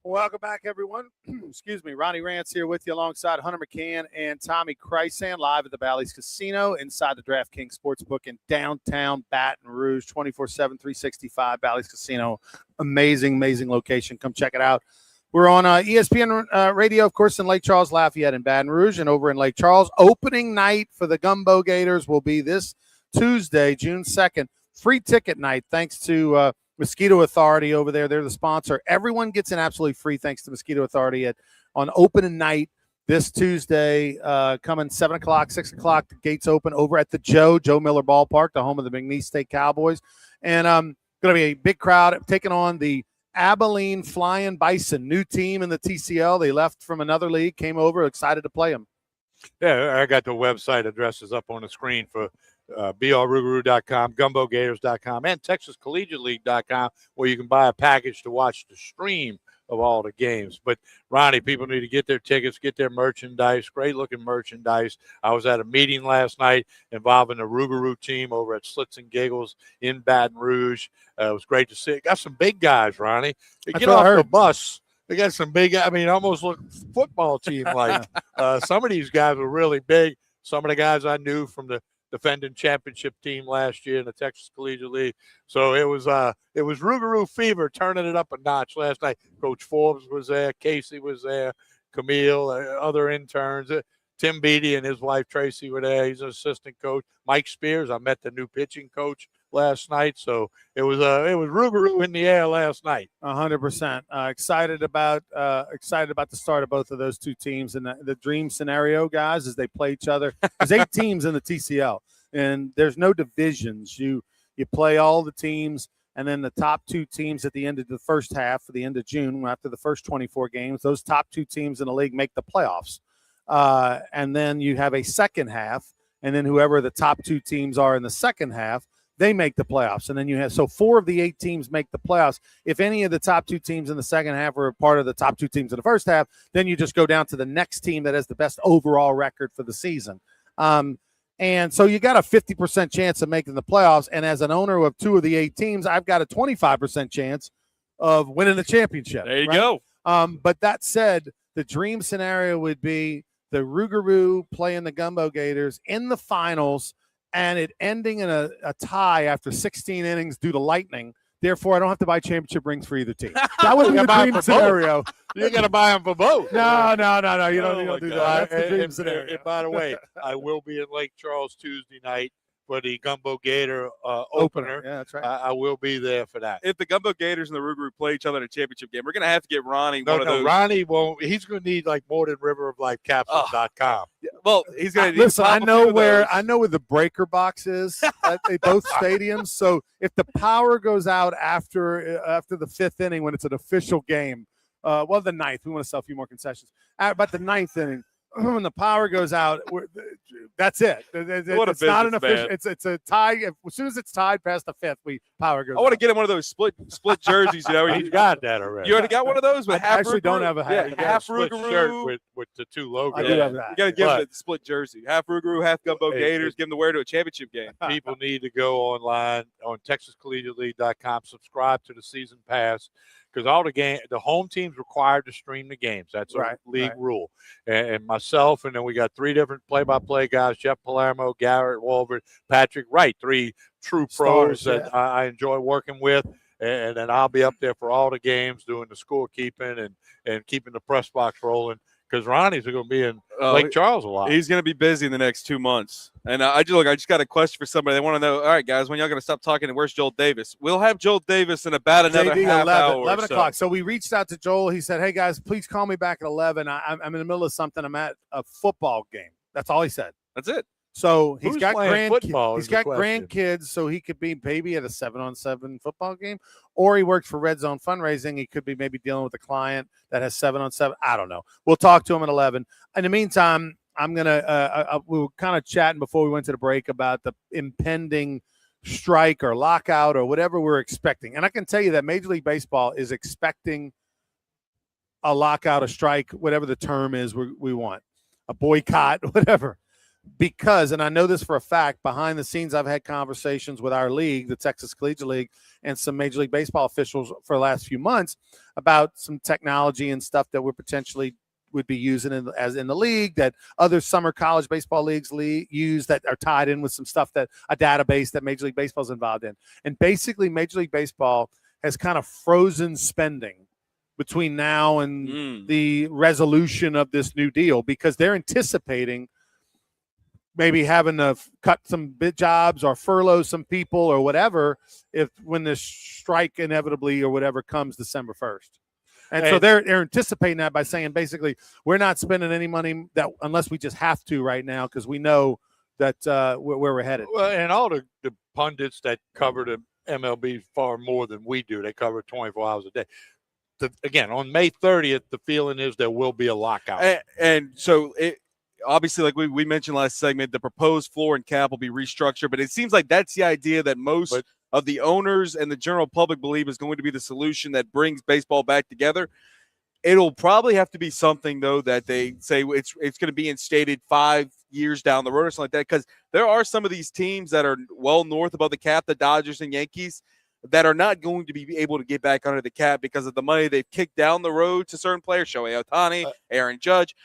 Welcome back, everyone. Excuse me. Ronnie Rance here with you alongside Hunter McCann and Tommy Chrysan live at the Bally's Casino inside the DraftKings Sportsbook in downtown Baton Rouge, 24/7, 365. Bally's Casino. Amazing, amazing location. Come check it out. We're on ESPN radio, of course, in Lake Charles, Lafayette, and Baton Rouge, and over in Lake Charles. Opening night for the Gumbo Gators will be this Tuesday, June 2nd. Free ticket night, thanks to Mosquito Authority over there. They're the sponsor. Everyone gets in absolutely free thanks to Mosquito Authority on opening night this Tuesday, coming 7 o'clock, 6 o'clock. The gates open over at the Joe Miller Ballpark, the home of the McNeese State Cowboys. And going to be a big crowd taking on the Abilene Flying Bison, new team in the TCL. They left from another league, came over, excited to play them. Yeah, I got the website addresses up on the screen for brrugaroo.com, gumbogators.com, and texascollegiateleague.com, where you can buy a package to watch the stream of all the games. But, Ronnie, people need to get their tickets, get their merchandise, great-looking merchandise. I was at a meeting last night involving the Rougarou team over at Slits and Giggles in Baton Rouge. It was great to see. Got some big guys, Ronnie. They get off the bus. They got some big, almost look football team like. Some of these guys were really big. Some of the guys I knew from the defending championship team last year in the Texas Collegiate League. So it was Rougarou fever, turning it up a notch last night. Coach Forbes was there, Casey was there, Camille, other interns. Tim Beatty and his wife Tracy were there. He's an assistant coach. Mike Spears, I met the new pitching coach last night. So it was Rougarou in the air last night. 100%. Excited about the start of both of those two teams, and the dream scenario, guys, as they play each other. There's 8 teams in the TCL, and there's no divisions. You play all the teams, and then the top 2 teams at the end of the first half, for the end of June, after the first 24 games, those top 2 teams in the league make the playoffs. And then you have a second half, and then whoever the top 2 teams are in the second half, they make the playoffs. And then you have, so 4 of the 8 teams make the playoffs. If any of the top 2 teams in the second half are a part of the top 2 teams in the first half, then you just go down to the next team that has the best overall record for the season. And so you got a 50% chance of making the playoffs. And as an owner of 2 of the 8 teams, I've got a 25% chance of winning the championship. There you go. But that said, the dream scenario would be the Rougarou playing the Gumbo Gators in the finals, and it ending in a tie after 16 innings due to lightning. Therefore, I don't have to buy championship rings for either team. That would be the dream scenario. You got to buy them for both. No. You don't do that. That's the dream and scenario. And by the way, I will be in Lake Charles Tuesday night for the Gumbo Gator opener. Yeah, that's right. I will be there for that. If the Gumbo Gators and the Rougarou play each other in a championship game, we're going to have to get Ronnie one of those. Ronnie won't. He's going to need like more than riveroflifecapsules.com. Well, he's going to listen. I know where the breaker box is at both stadiums. So if the power goes out after the 5th inning, when it's an official game, the 9th, we want to sell a few more concessions. About the 9th inning, when the power goes out, that's it. It's not an official. It's a tie. As soon as it's tied past the 5th, power goes. I want to out. get him one of those split jerseys. He's got that already. You already got one of those with I half. actually don't have a hat. half split Rougarou shirt with the 2 logos. I do have that. You got to give him the split jersey. Half Rougarou, half Gumbo Gators. Give him to wear to a championship game. People need to go online on TexasCollegiateLeague.com, subscribe to the season pass, because all the home team's required to stream the games. That's a league rule. And myself, and then we got 3 different play-by-play guys: Jeff Palermo, Garrett Wolbert, Patrick Wright, 3 true pros that I enjoy working with. And then I'll be up there for all the games, doing the scorekeeping and keeping the press box rolling. Because Ronnie's going to be in Lake Charles a lot. He's going to be busy in the next 2 months. And I just got a question for somebody. They want to know, all right, guys, when y'all going to stop talking, and where's Joel Davis? We'll have Joel Davis in about another half hour. 11 o'clock. So we reached out to Joel. He said, hey, guys, please call me back at 11. I'm in the middle of something. I'm at a football game. That's all he said. That's it. So he's got grandkids, so he could be maybe at a 7-on-7 football game, or he works for Red Zone Fundraising. He could be maybe dealing with a client that has 7-on-7. I don't know. We'll talk to him at 11. In the meantime, I'm gonna we were kind of chatting before we went to the break about the impending strike or lockout or whatever we're expecting, and I can tell you that Major League Baseball is expecting a lockout, a strike, whatever the term is we want, a boycott, whatever. because, and I know this for a fact, behind the scenes, I've had conversations with our league, the Texas Collegiate League, and some Major League Baseball officials for the last few months about some technology and stuff that we're potentially would be using as in the league that other summer college baseball leagues use that are tied in with some stuff that a database that Major League Baseball is involved in. And basically Major League Baseball has kind of frozen spending between now and the resolution of this new deal because they're anticipating maybe having to cut some bid jobs or furlough some people or whatever when this strike inevitably or whatever comes December 1st. And so they're anticipating that by saying basically we're not spending any money that unless we just have to right now because we know that where we're headed. Well, and all the pundits that cover the MLB far more than we do, they cover 24 hours a day. Again, on May 30th, the feeling is there will be a lockout. And so obviously, like we mentioned last segment, the proposed floor and cap will be restructured, but it seems like that's the idea that most of the owners and the general public believe is going to be the solution that brings baseball back together. It'll probably have to be something, though, that they say it's going to be instated 5 years down the road or something like that, because there are some of these teams that are well north above the cap, the Dodgers and Yankees, that are not going to be able to get back under the cap because of the money they've kicked down the road to certain players, Shohei Ohtani, Aaron Judge.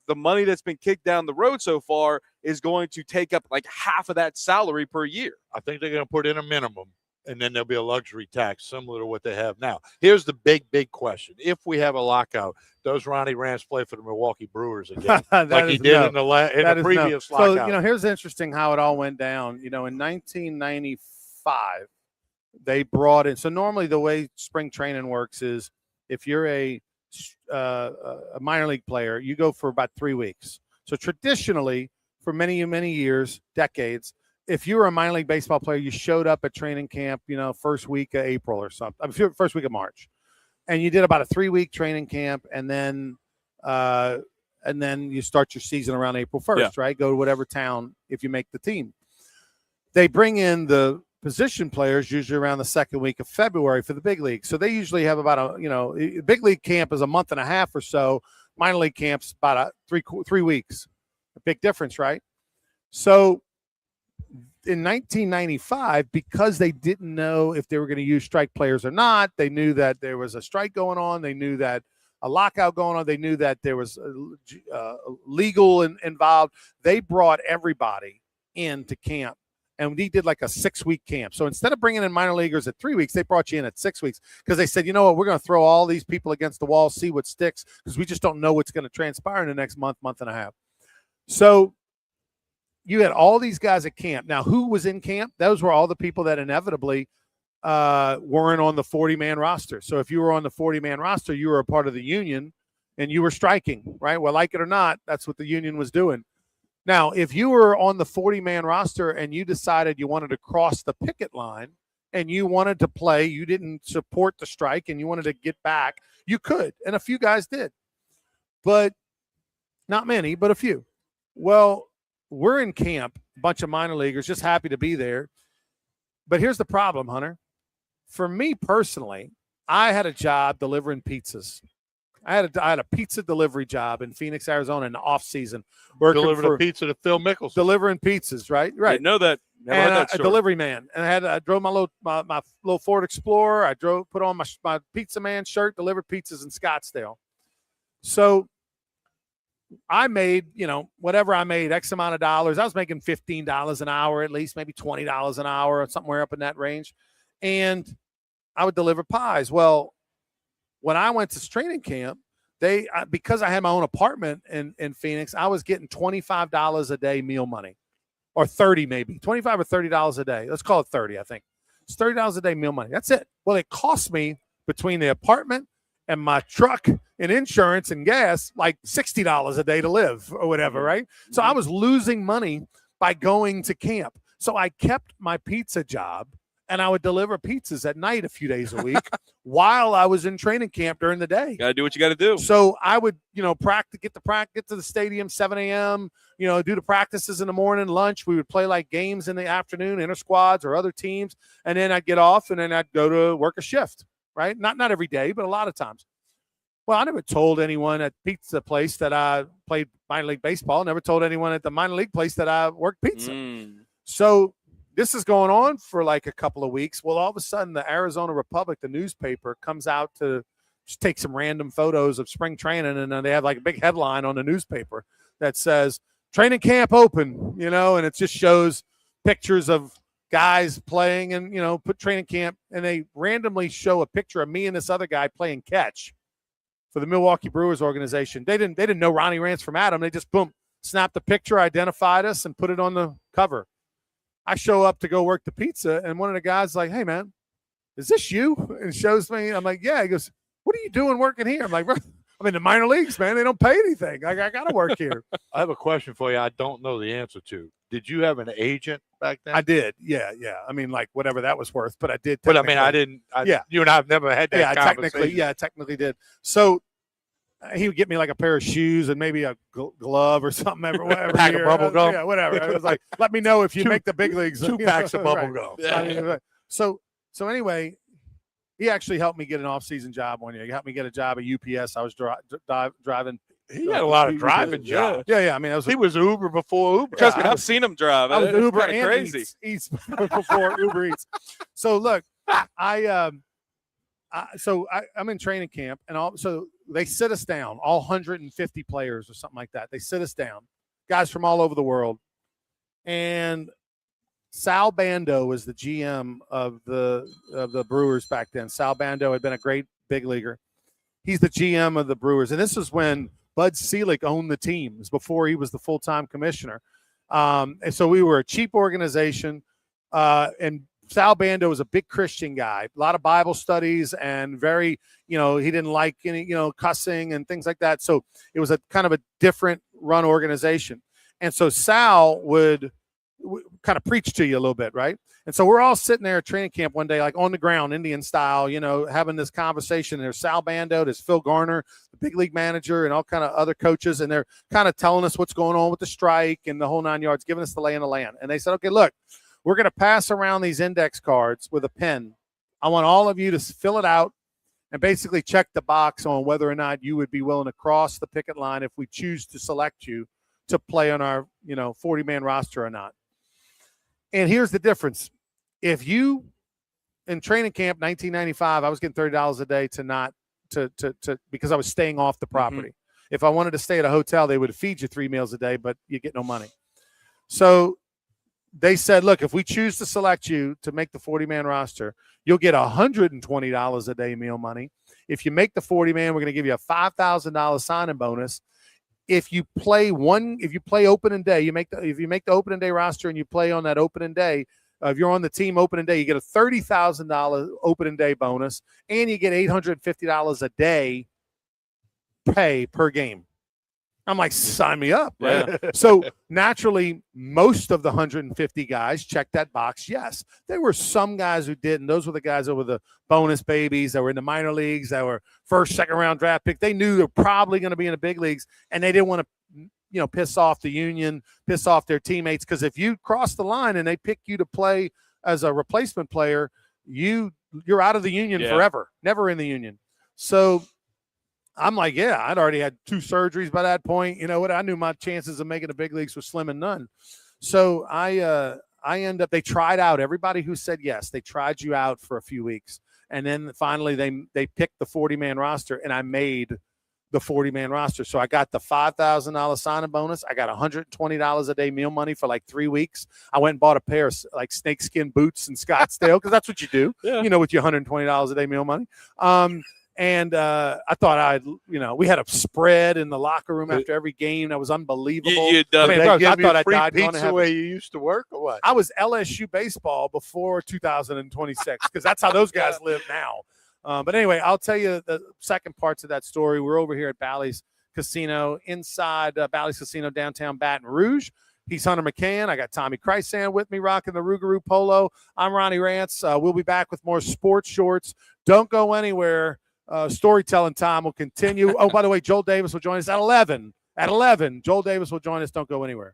The money that's been kicked down the road so far is going to take up like half of that salary per year. I think they're going to put in a minimum, and then there'll be a luxury tax similar to what they have now. Here's the big question. If we have a lockout, does Ronnie Rance play for the Milwaukee Brewers again like he did in the previous lockout? So, here's interesting how it all went down. In 1995, they brought in – so normally the way spring training works is if you're a minor league player, you go for about 3 weeks. So traditionally, for many, many years, decades, if you were a minor league baseball player, you showed up at training camp, first week of April or something, first week of March, and you did about a 3-week training camp, and then you start your season around April 1st, right? Go to whatever town if you make the team. They bring in the position players usually around the second week of February for the big league. So they usually have about big league camp is a month and a half or so. Minor league camp's about 3 weeks. A big difference, right? So in 1995, because they didn't know if they were going to use strike players or not, they knew that there was a strike going on. They knew that a lockout going on. They knew that there was legal involved. They brought everybody into camp. And we did like a 6-week camp. So instead of bringing in minor leaguers at 3 weeks, they brought you in at 6 weeks because they said, you know what, we're going to throw all these people against the wall, see what sticks, because we just don't know what's going to transpire in the next month and a half. So you had all these guys at camp. Now, who was in camp? Those were all the people that inevitably weren't on the 40-man roster. So if you were on the 40-man roster, you were a part of the union and you were striking, right? Well, like it or not, that's what the union was doing. Now, if you were on the 40-man roster and you decided you wanted to cross the picket line and you wanted to play, you didn't support the strike and you wanted to get back, you could. And a few guys did. But not many, but a few. Well, we're in camp, a bunch of minor leaguers, just happy to be there. But here's the problem, Hunter. For me personally, I had a job delivering pizzas. I had a pizza delivery job in Phoenix, Arizona in the off season. Delivering a pizza to Phil Mickelson. Delivering pizzas, right? I know that. Never heard that a story. delivery man. And I drove my little Ford Explorer. I put on my pizza man shirt, delivered pizzas in Scottsdale. So I made, whatever I made, X amount of dollars. I was making $15 an hour at least, maybe $20 an hour, somewhere up in that range. And I would deliver pies. Well, when I went to training camp, because I had my own apartment in Phoenix, I was getting $25 a day meal money, or 30 maybe, $25 or $30 a day. Let's call it 30, I think. It's $30 a day meal money. That's it. Well, it cost me between the apartment and my truck and insurance and gas like $60 a day to live or whatever, right? So I was losing money by going to camp. So I kept my pizza job. And I would deliver pizzas at night a few days a week while I was in training camp during the day. Got to do what you got to do. So I would, practice, get to the stadium 7 a.m., do the practices in the morning, lunch. We would play like games in the afternoon, inter squads or other teams. And then I'd get off and then I'd go to work a shift, right? Not every day, but a lot of times. Well, I never told anyone at pizza place that I played minor league baseball. Never told anyone at the minor league place that I worked pizza. So this is going on for like a couple of weeks. Well, all of a sudden, the Arizona Republic, the newspaper, comes out to just take some random photos of spring training, and then they have like a big headline on the newspaper that says training camp open, and it just shows pictures of guys playing and, put training camp, and they randomly show a picture of me and this other guy playing catch for the Milwaukee Brewers organization. They didn't know Ronnie Rance from Adam. They just, boom, snapped the picture, identified us, and put it on the cover. I show up to go work the pizza, and one of the guys is like, "Hey, man, is this you?" And shows me. I'm like, "Yeah." He goes, "What are you doing working here?" I'm like, "I'm in the minor leagues, man. They don't pay anything. I got to work here." I have a question for you I don't know the answer to. Did you have an agent back then? I did. Yeah. I mean, like whatever that was worth, but I did. But I mean, I didn't. Yeah. You and I have never had that conversation. I technically did. So he would get me like a pair of shoes and maybe a glove or something every pack year. of bubble gum. Yeah, whatever. It was like, let me know if you make the big leagues. 2 packs of bubble gum. I mean, so anyway, he actually helped me get an off-season job one year. He helped me get a job at UPS. I was driving. He had a lot of driving jobs. Yeah. I mean, he was Uber before Uber. Trust me, I've seen him drive. I was Uber and crazy. Eats before Uber Eats. So look, I'm in training camp, and so they sit us down, all 150 players or something like that. They sit us down, guys from all over the world, and Sal Bando was the GM of the Brewers back then. Sal Bando had been a great big leaguer. He's the GM of the Brewers, and this is when Bud Selig owned the team. It was before he was the full-time commissioner. And so we were a cheap organization, and Sal Bando was a big Christian guy, a lot of Bible studies, and very, he didn't like any, cussing and things like that. So it was a kind of a different run organization. And so Sal would kind of preach to you a little bit, right? And so we're all sitting there at training camp one day, like on the ground, Indian style, having this conversation. And there's Sal Bando, there's Phil Garner, the big league manager, and all kind of other coaches. And they're kind of telling us what's going on with the strike and the whole 9 yards, giving us the lay of the land. And they said, okay, look, we're going to pass around these index cards with a pen. I want all of you to fill it out and basically check the box on whether or not you would be willing to cross the picket line if we choose to select you to play on our, 40-man roster or not. And here's the difference. If you, in training camp 1995, I was getting $30 a day because I was staying off the property. Mm-hmm. If I wanted to stay at a hotel, they would feed you 3 meals a day, but you get no money. So they said, look, if we choose to select you to make the 40-man roster, you'll get $120 a day meal money. If you make the 40-man, we're going to give you a $5,000 signing bonus. If you play opening day, if you make the opening day roster and you play on that opening day, if you're on the team opening day, you get a $30,000 opening day bonus, and you get $850 a day pay per game. I'm like, sign me up, right? Yeah. So naturally, most of the 150 guys checked that box. Yes, there were some guys who didn't. Those were the guys that were the bonus babies that were in the minor leagues, that were first, second round draft pick. They knew they were probably going to be in the big leagues, and they didn't want to, piss off the union, piss off their teammates. Because if you cross the line and they pick you to play as a replacement player, you're out of the union forever, never in the union. So I'm like, yeah, I'd already had 2 surgeries by that point. You know what? I knew my chances of making the big leagues were slim and none. So I end up, they tried out everybody who said yes. They tried you out for a few weeks. And then finally they picked the 40-man roster, and I made the 40-man roster. So I got the $5,000 signing bonus. I got $120 a day meal money for like 3 weeks. I went and bought a pair of like snakeskin boots in Scottsdale, because that's what you do, with your $120 a day meal money. And I thought we had a spread in the locker room after every game. That was unbelievable. I thought I died pizza where you used to work, or what? I was LSU baseball before 2026, because that's how those guys live now. But anyway, I'll tell you the second parts of that story. We're over here at Bally's Casino, inside Bally's Casino, downtown Baton Rouge. He's Hunter McCann. I got Tommy Krysan with me, rocking the Rougarou Polo. I'm Ronnie Rance. We'll be back with more sports shorts. Don't go anywhere. Storytelling time will continue. Oh, by the way, Joel Davis will join us at 11. At 11, Joel Davis will join us. Don't go anywhere.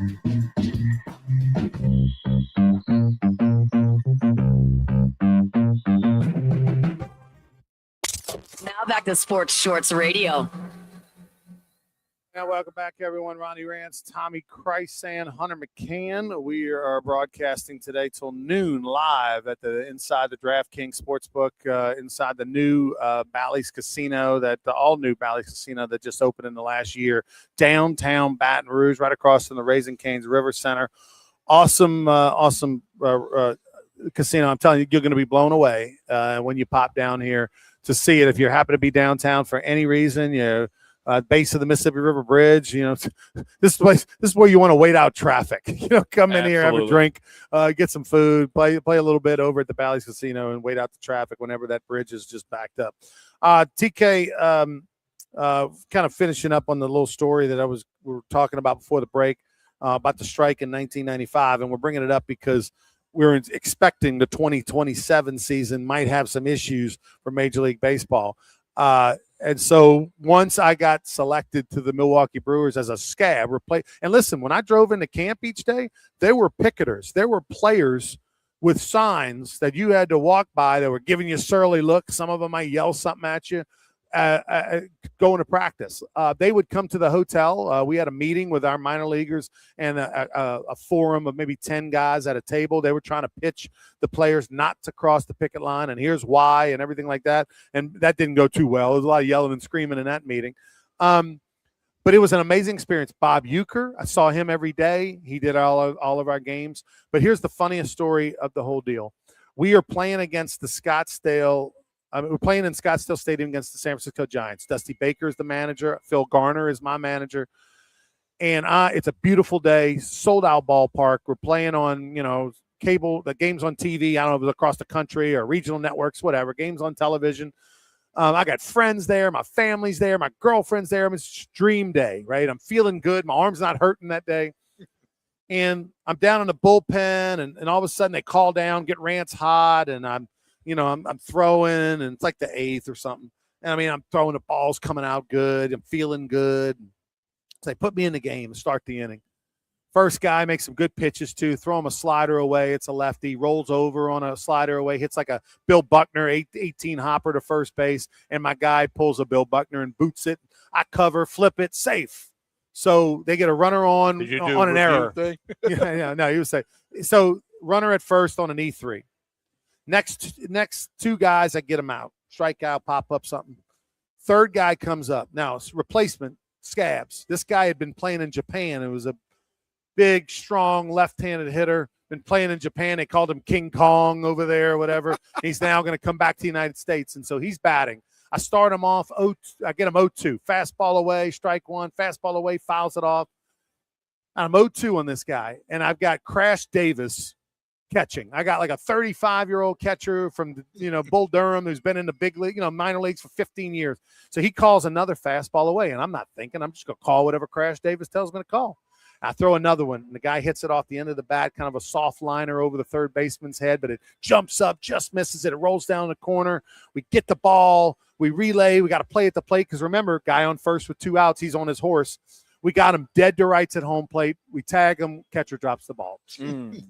Now back to Sports Shorts Radio. Now, welcome back, everyone. Ronnie Rance, Tommy Krysan, Hunter McCann. We are broadcasting today till noon live at the inside the DraftKings Sportsbook, inside the new Bally's Casino, that the all-new Bally's Casino that just opened in the last year, downtown Baton Rouge, right across from the Raising Cane's River Center. Awesome casino. I'm telling you, you're going to be blown away when you pop down here to see it. If you happen to be downtown for any reason, base of the Mississippi River Bridge, this is where you want to wait out traffic. Come in here, have a drink, get some food, play a little bit over at the Bally's Casino, and wait out the traffic whenever that bridge is just backed up. TK, kind of finishing up on the little story that we were talking about before the break about the strike in 1995, and we're bringing it up because we're expecting the 2027 season might have some issues for Major League Baseball. And so once I got selected to the Milwaukee Brewers as a scab, and listen, when I drove into camp each day, there were picketers. There were players with signs that you had to walk by that were giving you a surly look. Some of them might yell something at you going to practice. They would come to the hotel. We had a meeting with our minor leaguers and a forum of maybe 10 guys at a table. They were trying to pitch the players not to cross the picket line, and here's why, and everything like that. And that didn't go too well. There was a lot of yelling and screaming in that meeting. But it was an amazing experience. Bob Uecker, I saw him every day. He did all of our games. But here's the funniest story of the whole deal. We are playing against the Scottsdale. We're playing in Scottsdale Stadium against the San Francisco Giants. Dusty Baker is the manager. Phil Garner is my manager. And it's a beautiful day, sold-out ballpark. We're playing on, cable, the games on TV. I don't know if it was across the country or regional networks, whatever, games on television. I got friends there. My family's there. My girlfriend's there. It's dream day, right? I'm feeling good. My arm's not hurting that day. And I'm down in the bullpen, and all of a sudden they call down, get Rance hot, and I'm throwing, and it's like the 8th or something. And I'm throwing the balls coming out good. I'm feeling good. So they put me in the game and start the inning. First guy makes some good pitches too. Throw him a slider away. It's a lefty. Rolls over on a slider away. Hits like a Bill Buckner 18 hopper to first base. And my guy pulls a Bill Buckner and boots it. I cover, flip it, safe. So they get a runner on an error. No, he was safe. So runner at first on an E3. Next two guys, I get them out. Strikeout, pop up something. Third guy comes up. Now, it's replacement, Scabs. This guy had been playing in Japan. It was a big, strong, left-handed hitter. Been playing in Japan. They called him King Kong over there or whatever. He's now going to come back to the United States, and so he's batting. I start him off. I get him 0-2. Fastball away, strike one. Fastball away, fouls it off. I'm 0-2 on this guy, and I've got Crash Davis catching. I got like a 35-year-old catcher from Bull Durham who's been in the big league, minor leagues for 15 years. So he calls another fastball away, and I'm not thinking. I'm just going to call whatever Crash Davis tells me to call. I throw another one, and the guy hits it off the end of the bat, kind of a soft liner over the third baseman's head, but it jumps up, just misses it. It rolls down the corner. We get the ball. We relay. We got to play at the plate because, remember, guy on first with 2 outs. He's on his horse. We got him dead to rights at home plate. We tag him. Catcher drops the ball.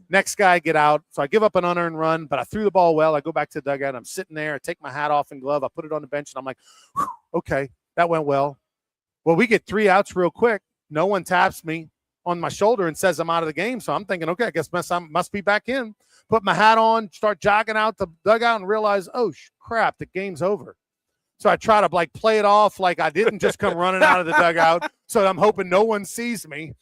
Next guy get out. So I give up an unearned run, but I threw the ball well. I go back to the dugout. I'm sitting there. I take my hat off and glove. I put it on the bench, and I'm like, okay, that went well. Well, we get 3 outs real quick. No one taps me on my shoulder and says I'm out of the game. So I'm thinking, okay, I guess I must be back in. Put my hat on, start jogging out the dugout, and realize, oh, crap, the game's over. So I try to play it off like I didn't just come running out of the dugout. So I'm hoping no one sees me.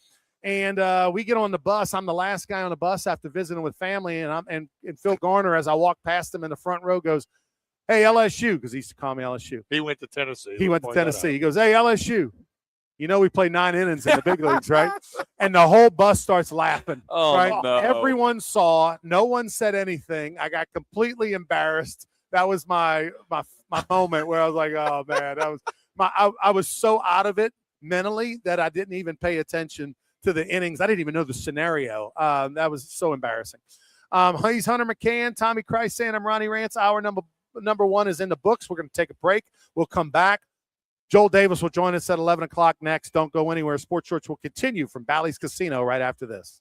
And we get on the bus. I'm the last guy on the bus after visiting with family. And Phil Garner, as I walk past him in the front row, goes, hey, LSU, because he used to call me LSU. He went to Tennessee. He goes, hey, LSU. We play 9 innings in the big leagues, right? And the whole bus starts laughing. Oh, right? no. Everyone saw. No one said anything. I got completely embarrassed. That was my moment where I was like, oh, man. That was I was so out of it mentally that I didn't even pay attention to the innings. I didn't even know the scenario. That was so embarrassing. He's Hunter McCann, Tommy Krysan. I'm Ronnie Rance. Hour number 1 is in the books. We're going to take a break. We'll come back. Joel Davis will join us at 11 o'clock next. Don't go anywhere. Sports Shorts will continue from Bally's Casino right after this.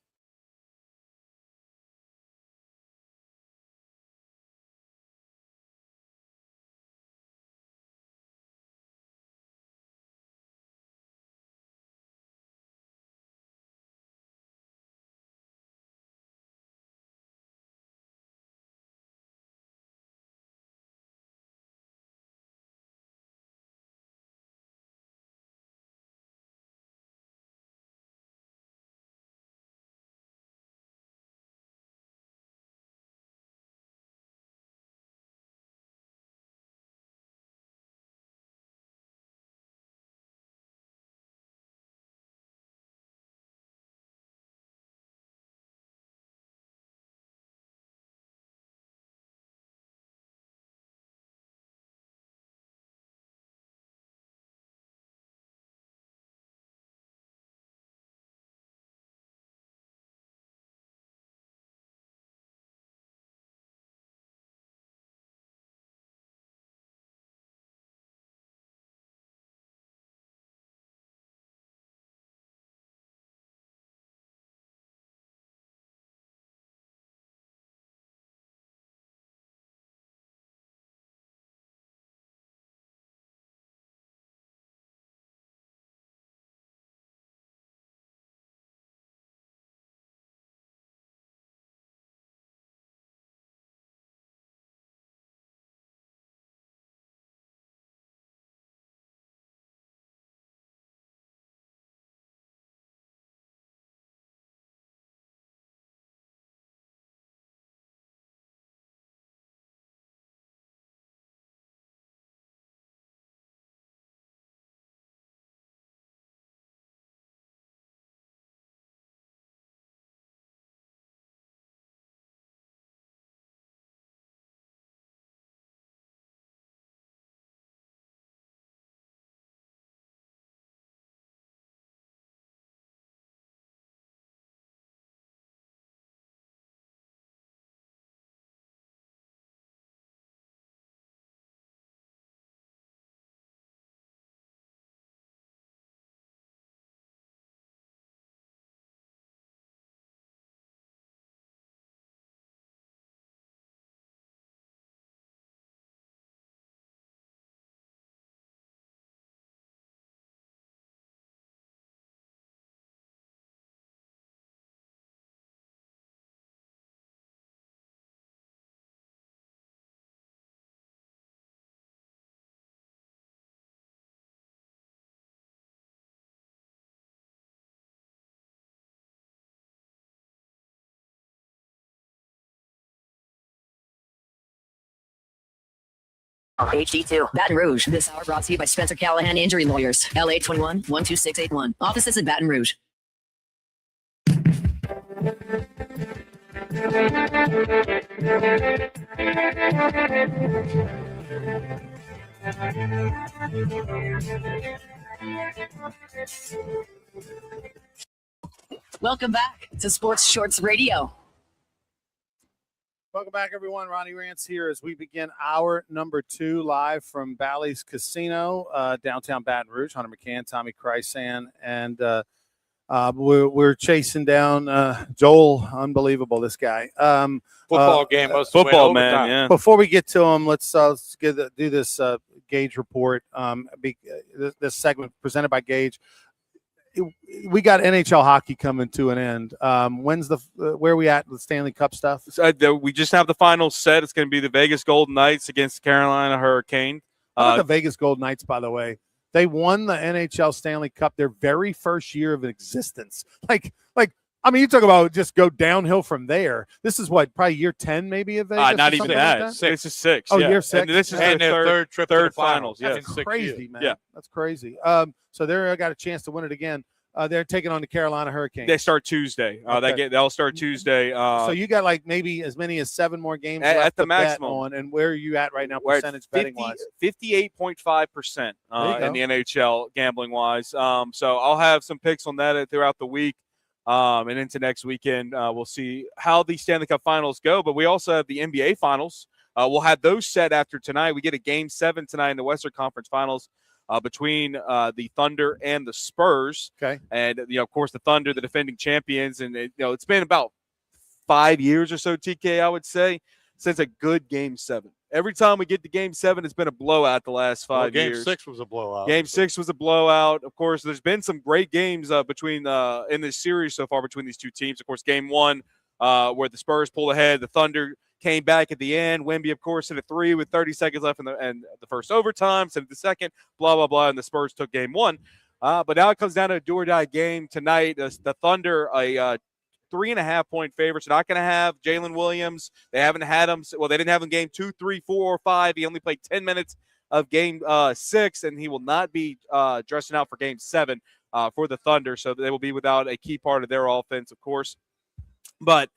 HD2, Baton Rouge. This hour brought to you by Spencer Callahan Injury Lawyers. LA 21 12681. Offices in Baton Rouge. Welcome back to Sports Shorts Radio. Welcome back, everyone. Ronnie Rance here as we begin hour number 2 live from Bally's Casino, downtown Baton Rouge. Hunter McCann, Tommy Chrysan, and we're chasing down Joel. Unbelievable, this guy. Football game. Must win Football, man. overtime. Yeah. Before we get to him, let's do this Gage report. This segment presented by Gage. We got NHL hockey coming to an end. When's where are we at with Stanley Cup stuff? We just have the final set. It's going to be the Vegas Golden Knights against the Carolina Hurricane. How about the Vegas Golden Knights, by the way? They won the NHL Stanley Cup their very first year of existence. I mean, you talk about just go downhill from there. This is what, probably year 10 maybe of Vegas? Not even that. Like This is 6. Oh, yeah. year 6. And this is And their their third trip to third the finals. Yeah. That's crazy, man. Yeah. That's crazy. So they got a chance to win it again. They're taking on the Carolina Hurricanes. They start Tuesday. They'll start Tuesday. So you got like maybe as many as 7 more games at left the to bet maximum. on. And where are you at right now, We're at percentage betting wise? 58.5% in the NHL gambling wise. So I'll have some picks on that throughout the week. And into next weekend, we'll see how the Stanley Cup Finals go. But we also have the NBA Finals. We'll have those set after tonight. We get a Game 7 tonight in the Western Conference Finals. between the Thunder and the Spurs. Okay. And, of course, the Thunder, the defending champions. And, it's been about 5 years or so, TK, I would say, since a good Game 7. Every time we get to Game 7, it's been a blowout the last 5 years. Game 6 was a blowout. Game 6 was a blowout. Of course, there's been some great games in this series so far between these two teams. Of course, Game 1, where the Spurs pulled ahead, the Thunder came back at the end. Wemby, of course, hit a 3 with 30 seconds left in the first overtime, sent it the second, blah, blah, blah, and the Spurs took Game 1. But now it comes down to a do-or-die game tonight. The Thunder, a 3.5-point favorites. Not going to have Jalen Williams. They haven't had him. Well, they didn't have him game 2, 3, 4, or 5. He only played 10 minutes of game 6, and he will not be dressing out for game 7 for the Thunder. So they will be without a key part of their offense, of course. But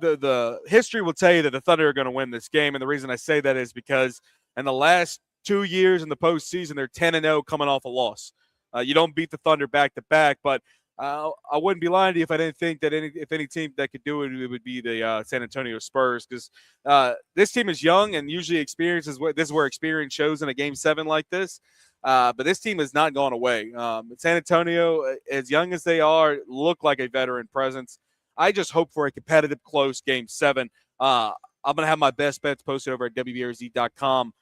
the history will tell you that the Thunder are going to win this game, and the reason I say that is because in the last 2 years in the postseason, they're 10-0 coming off a loss. You don't beat the Thunder back-to-back, but I wouldn't be lying to you if I didn't think that if any team that could do it, it would be the San Antonio Spurs, because this team is young and usually this is where experience shows in a Game 7 like this. But this team has not gone away. San Antonio, as young as they are, look like a veteran presence. I just hope for a competitive, close Game 7. I'm going to have my best bets posted over at WBRZ.com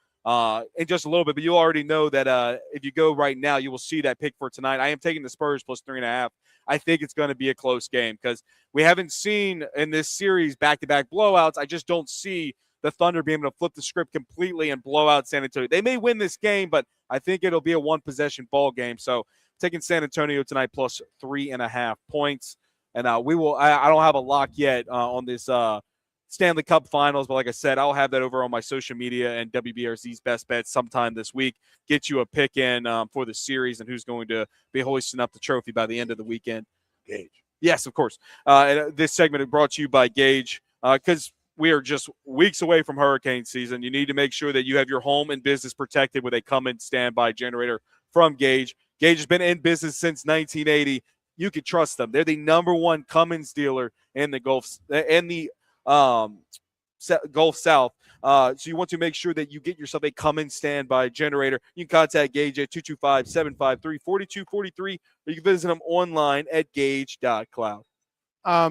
in just a little bit, but you already know that if you go right now, you will see that pick for tonight. I am taking the Spurs plus 3.5. I think it's going to be a close game because we haven't seen in this series back-to-back blowouts. I just don't see the Thunder being able to flip the script completely and blow out San Antonio. They may win this game, but I think it'll be a one-possession ball game. So taking San Antonio tonight plus 3.5 points. And I don't have a lock yet on this Stanley Cup Finals, but like I said, I'll have that over on my social media and WBRZ's best bets sometime this week. Get you a pick in for the series and who's going to be hoisting up the trophy by the end of the weekend. Gage. Yes, of course. And this segment is brought to you by Gage because we are just weeks away from hurricane season. You need to make sure that you have your home and business protected with a Cummins standby generator from Gage. Gage has been in business since 1980. You can trust them. They're the #1 Cummins dealer in the Gulf South. So you want to make sure that you get yourself a Cummins standby generator. You can contact Gage at 225-753-4243, or you can visit them online at gage.cloud. How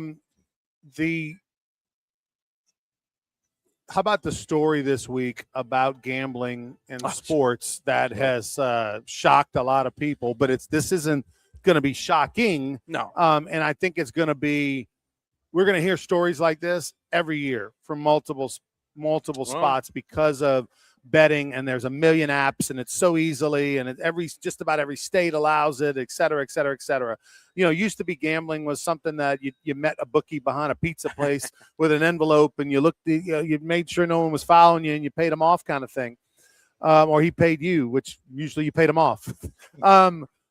about the story this week about gambling in sports that has shocked a lot of people, but this isn't going to be shocking. No. And I think it's going to be, we're going to hear stories like this every year from multiple spots because of betting, and there's a million apps, and it's so easily, and just about every state allows it, et cetera, et cetera, et cetera. Used to be gambling was something that you met a bookie behind a pizza place with an envelope, and you made sure no one was following you, and you paid them off, kind of thing, or he paid you, which usually you paid him off.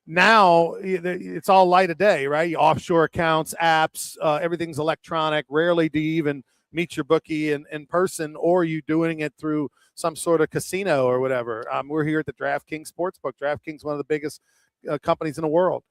Now it's all light of day, right? Offshore accounts, apps, everything's electronic. Rarely do you even meet your bookie in person, or you doing it through some sort of casino or whatever. We're here at the DraftKings Sportsbook. DraftKings, one of the biggest companies in the world.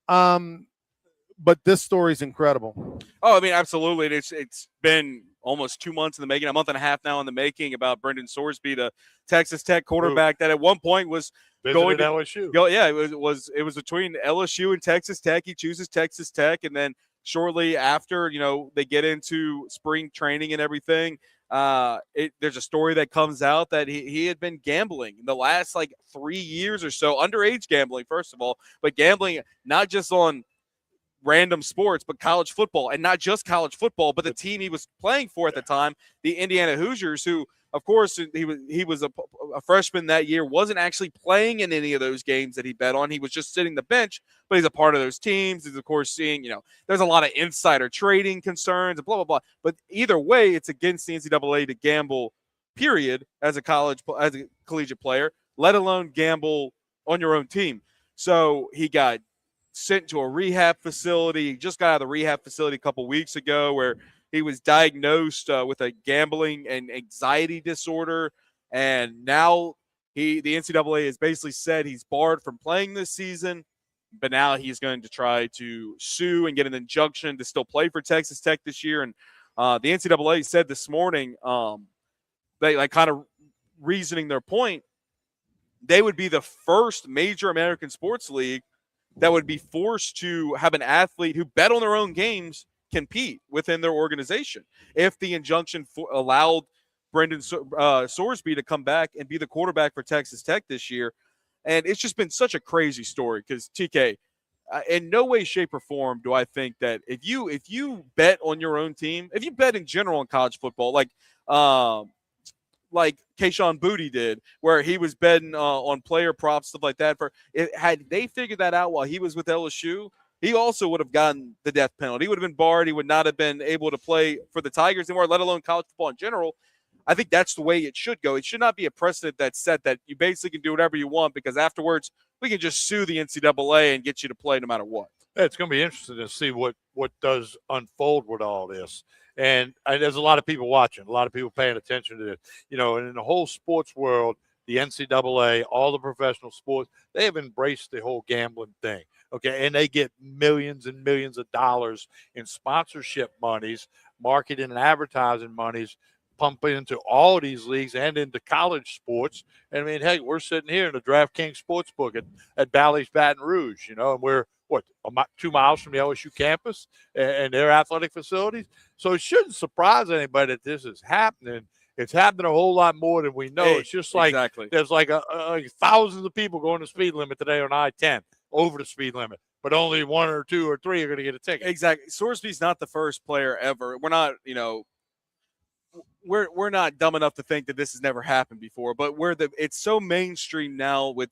But this story is incredible. Oh, I mean, absolutely. It's been almost 2 months in the making, a month and a half now in the making, about Brendan Sorsby, the Texas Tech quarterback that at one point was going to LSU. Yeah, it was between LSU and Texas Tech. He chooses Texas Tech, and then shortly after, they get into spring training and everything. There's a story that comes out that he had been gambling in the last 3 years or so, underage gambling, first of all, but gambling not just on random sports, but college football, and not just college football, but the team he was playing for at the time, the Indiana Hoosiers, who, of course, he was a freshman that year, wasn't actually playing in any of those games that he bet on. He was just sitting the bench, but he's a part of those teams. He's, of course, seeing, there's a lot of insider trading concerns and blah, blah, blah. But either way, it's against the NCAA to gamble, period, as a collegiate player, let alone gamble on your own team. So he got sent to a rehab facility. He just got out of the rehab facility a couple weeks ago, where he was diagnosed with a gambling and anxiety disorder. And now the NCAA has basically said he's barred from playing this season, but now he's going to try to sue and get an injunction to still play for Texas Tech this year. And the NCAA said this morning, they kind of reasoning their point, they would be the first major American sports league that would be forced to have an athlete who bet on their own games compete within their organization if the injunction allowed Brendan Sorsby to come back and be the quarterback for Texas Tech this year. And it's just been such a crazy story because, TK, in no way, shape, or form do I think that if you bet on your own team, if you bet in general in college football, like Kayshon Boutte did, where he was betting on player props, stuff like that. Had they figured that out while he was with LSU, he also would have gotten the death penalty. He would have been barred. He would not have been able to play for the Tigers anymore, let alone college football in general. I think that's the way it should go. It should not be a precedent that's set that you basically can do whatever you want because afterwards we can just sue the NCAA and get you to play no matter what. It's going to be interesting to see what does unfold with all this. And there's a lot of people watching, a lot of people paying attention to this. And in the whole sports world, the NCAA, all the professional sports, they have embraced the whole gambling thing. Okay, and they get millions and millions of dollars in sponsorship monies, marketing and advertising monies, pumping into all of these leagues and into college sports. And I mean, hey, we're sitting here in the DraftKings Sportsbook at Bally's Baton Rouge, and we're 2 miles from the LSU campus and their athletic facilities. So it shouldn't surprise anybody that this is happening. It's happening a whole lot more than we know. It's just like there's like thousands of people going the speed limit today on I-10 over the speed limit, but only 1 or 2 or 3 are going to get a ticket. Exactly. Sorsby's not the first player ever. We're not, we're not dumb enough to think that this has never happened before, but it's so mainstream now with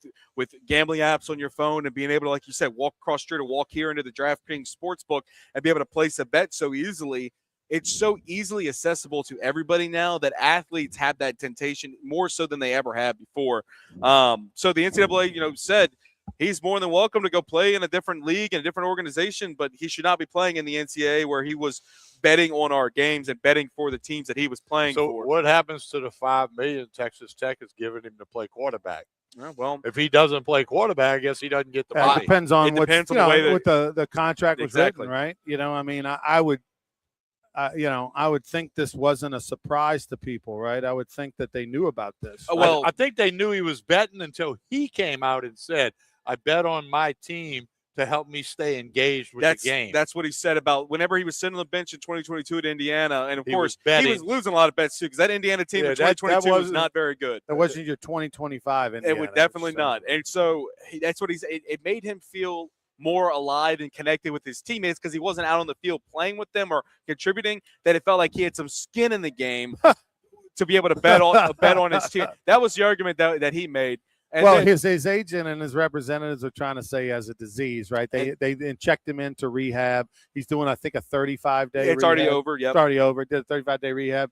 gambling apps on your phone and being able to, like you said, walk across the street or walk here into the DraftKings Sportsbook and be able to place a bet so easily. It's so easily accessible to everybody now that athletes have that temptation more so than they ever had before. So the NCAA, said he's more than welcome to go play in a different league and a different organization, but he should not be playing in the NCAA where he was betting on our games and betting for the teams that he was playing for. So what happens to the $5 million Texas Tech is giving him to play quarterback? Well, if he doesn't play quarterback, I guess he doesn't get the money. It depends on what the way what the contract was exactly written, right? I would I would think this wasn't a surprise to people, right? I would think that they knew about this. Well, I think they knew he was betting until he came out and said, I bet on my team to help me stay engaged with the game. That's what he said about whenever he was sitting on the bench in 2022 at Indiana. And, of course, he was losing a lot of bets, too, because that Indiana team in 2022 was not very good. It wasn't your 2025 Indiana. It would definitely not. And so that's what it made him feel more alive and connected with his teammates because he wasn't out on the field playing with them or contributing, that it felt like he had some skin in the game to be able to bet on his team. That was the argument that he made. And his agent and his representatives are trying to say he has a disease, right? They checked him into rehab. He's doing, I think, a 35-day rehab. It's already over, yeah. It's already over. Did a 35-day rehab.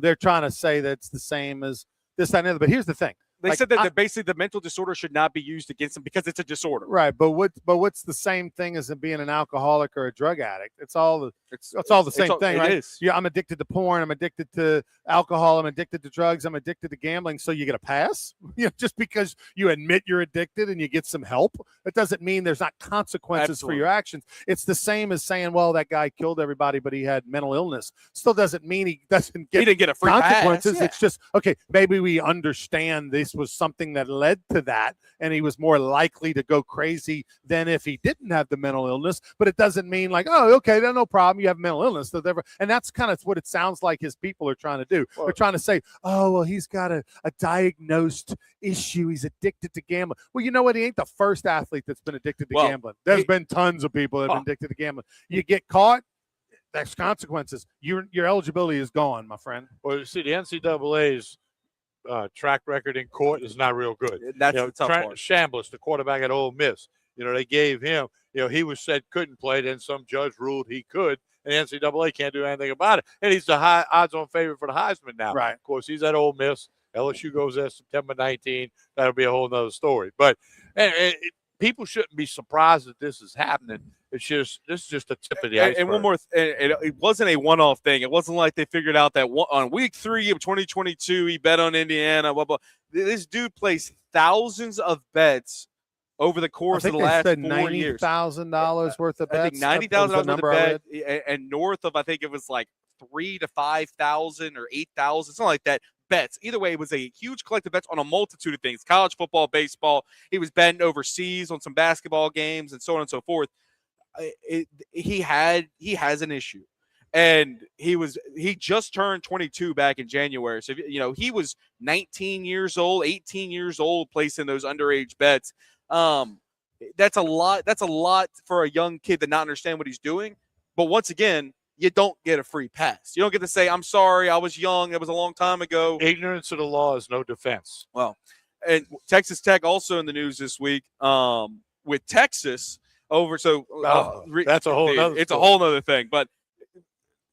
They're trying to say that it's the same as this, that, and the other. But here's the thing. They said that basically the mental disorder should not be used against him because it's a disorder. Right, but what's the same thing as being an alcoholic or a drug addict? It's all the same thing, right? It is. Yeah, I'm addicted to porn. I'm addicted to alcohol. I'm addicted to drugs. I'm addicted to gambling. So you get a pass? Just because you admit you're addicted and you get some help, it doesn't mean there's not consequences for your actions. It's the same as saying, well, that guy killed everybody, but he had mental illness. Still doesn't mean he didn't get a free consequences. Pass. Yeah. It's just, okay, maybe we understand this was something that led to that, and he was more likely to go crazy than if he didn't have the mental illness. But it doesn't mean like, oh, okay, then no problem. You have mental illness. And that's kind of what it sounds like his people are trying to do. Well, they're trying to say, oh, well, he's got a diagnosed issue. He's addicted to gambling. Well, you know what? He ain't the first athlete that's been addicted to gambling. There's been tons of people that have been addicted to gambling. You get caught, there's consequences. Your eligibility is gone, my friend. Well, you see, the NCAA's track record in court is not real good. That's the tough part. Chambliss, the quarterback at Ole Miss, they gave him, he was said couldn't play, then some judge ruled he could, and the NCAA can't do anything about it. And he's the high odds-on favorite for the Heisman now. Right. Of course, he's at Ole Miss. LSU goes there September 19. That'll be a whole nother story. But people shouldn't be surprised that this is happening. This is just a tip of the iceberg. And one more, it wasn't a one-off thing. It wasn't like they figured out that on week 3 of 2022 he bet on Indiana. Blah blah. This dude placed thousands of bets over the course of the last 4 years. $90,000 worth of bets. I think $90,000 worth of bet, and north of, I think it was like 3,000 to 5,000 or 8,000, something like that. bets. Either way, it was a huge collective bets on a multitude of things: college football, baseball. He was betting overseas on some basketball games and so on and so forth. He has an issue, and he just turned 22 back in January. So he was 19 years old, 18 years old, placing those underage bets. That's a lot. That's a lot for a young kid to not understand what he's doing. But once again, you don't get a free pass. You don't get to say, "I'm sorry, I was young. It was a long time ago." Ignorance of the law is no defense. Well, and Texas Tech also in the news this week with Texas over. So that's a whole nother it's story. a whole other thing. But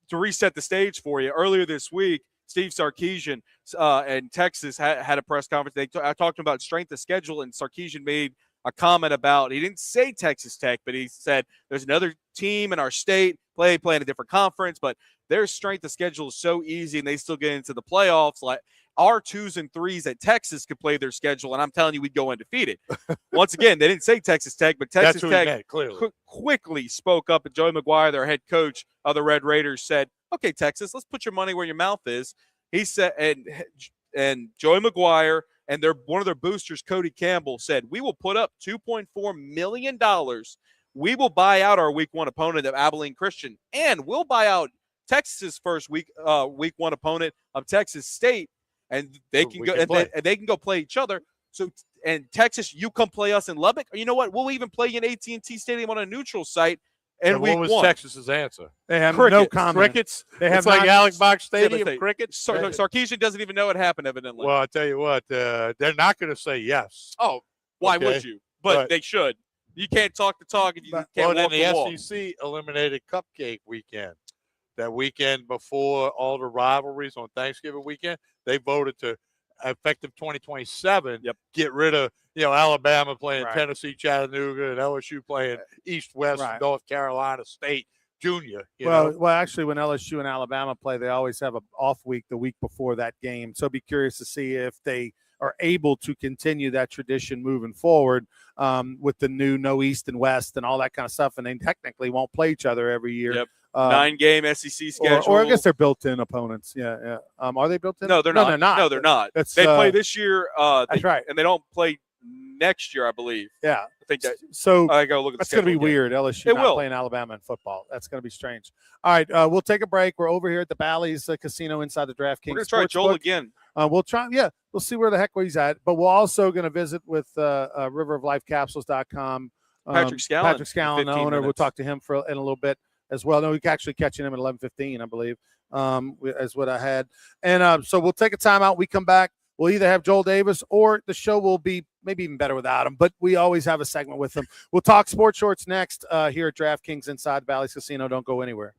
to reset the stage for you, earlier this week, Steve Sarkisian and Texas had a press conference. I talked about strength of schedule, and Sarkisian made a comment about, he didn't say Texas Tech, but he said there's another team in our state playing a different conference, but their strength of schedule is so easy and they still get into the playoffs. Like our 2s and 3s at Texas could play their schedule, and I'm telling you, we'd go undefeated. Once again, they didn't say Texas Tech, but Texas Tech quickly spoke up, and Joey McGuire, their head coach of the Red Raiders, said, "Okay, Texas, let's put your money where your mouth is." He said, and Joey McGuire and one of their boosters, Cody Campbell, said, "We will put up $2.4 million. We will buy out our week 1 opponent of Abilene Christian, and we'll buy out Texas's first week 1 opponent of Texas State, and they can go and they can go play each other. So, and Texas, you come play us in Lubbock, or you know what? We'll even play you in AT&T Stadium on a neutral site." And what was Texas's answer? They have crickets. no comment. Crickets. They have it's like Alex Box Stadium. Yeah, crickets. Sarkisian doesn't even know what happened, evidently. Well, I tell you what, they're not going to say yes. Oh, why would you? But they should. You can't talk the talk if you can't walk the walk. The SEC eliminated Cupcake Weekend. That weekend before all the rivalries on Thanksgiving weekend, they voted to, effective 2027, get rid of Alabama playing Tennessee, Chattanooga, and LSU playing East-West, North Carolina State Junior. Well, actually, when LSU and Alabama play, they always have an off week the week before that game. So be curious to see if they are able to continue that tradition moving forward with the new no East and West and all that kind of stuff. And they technically won't play each other every year. Yep. 9-game SEC schedule. Or I guess they're built-in opponents. Yeah. Are they built-in? No, they're not. No, they're not. They play this year. That's right. And they don't play next year, I believe. Yeah. I think that. So I go look at. That's going to be weird. LSU not playing Alabama in football. That's going to be strange. All right, we'll take a break. We're over here at the Bally's Casino inside the DraftKings. We're going to try Joel again. We'll try. Yeah, we'll see where the heck he's at. But we're also going to visit with riveroflifecapsules.com. Patrick Scallon. Patrick Scallon, the owner. Minutes. We'll talk to him in a little bit as well. No, we can actually catching him at 11:15, I believe, is what I had. And so we'll take a timeout. We come back. We'll either have Joel Davis or the show will be maybe even better without him, but we always have a segment with him. We'll talk sports shorts next here at DraftKings inside Bally's Casino. Don't go anywhere.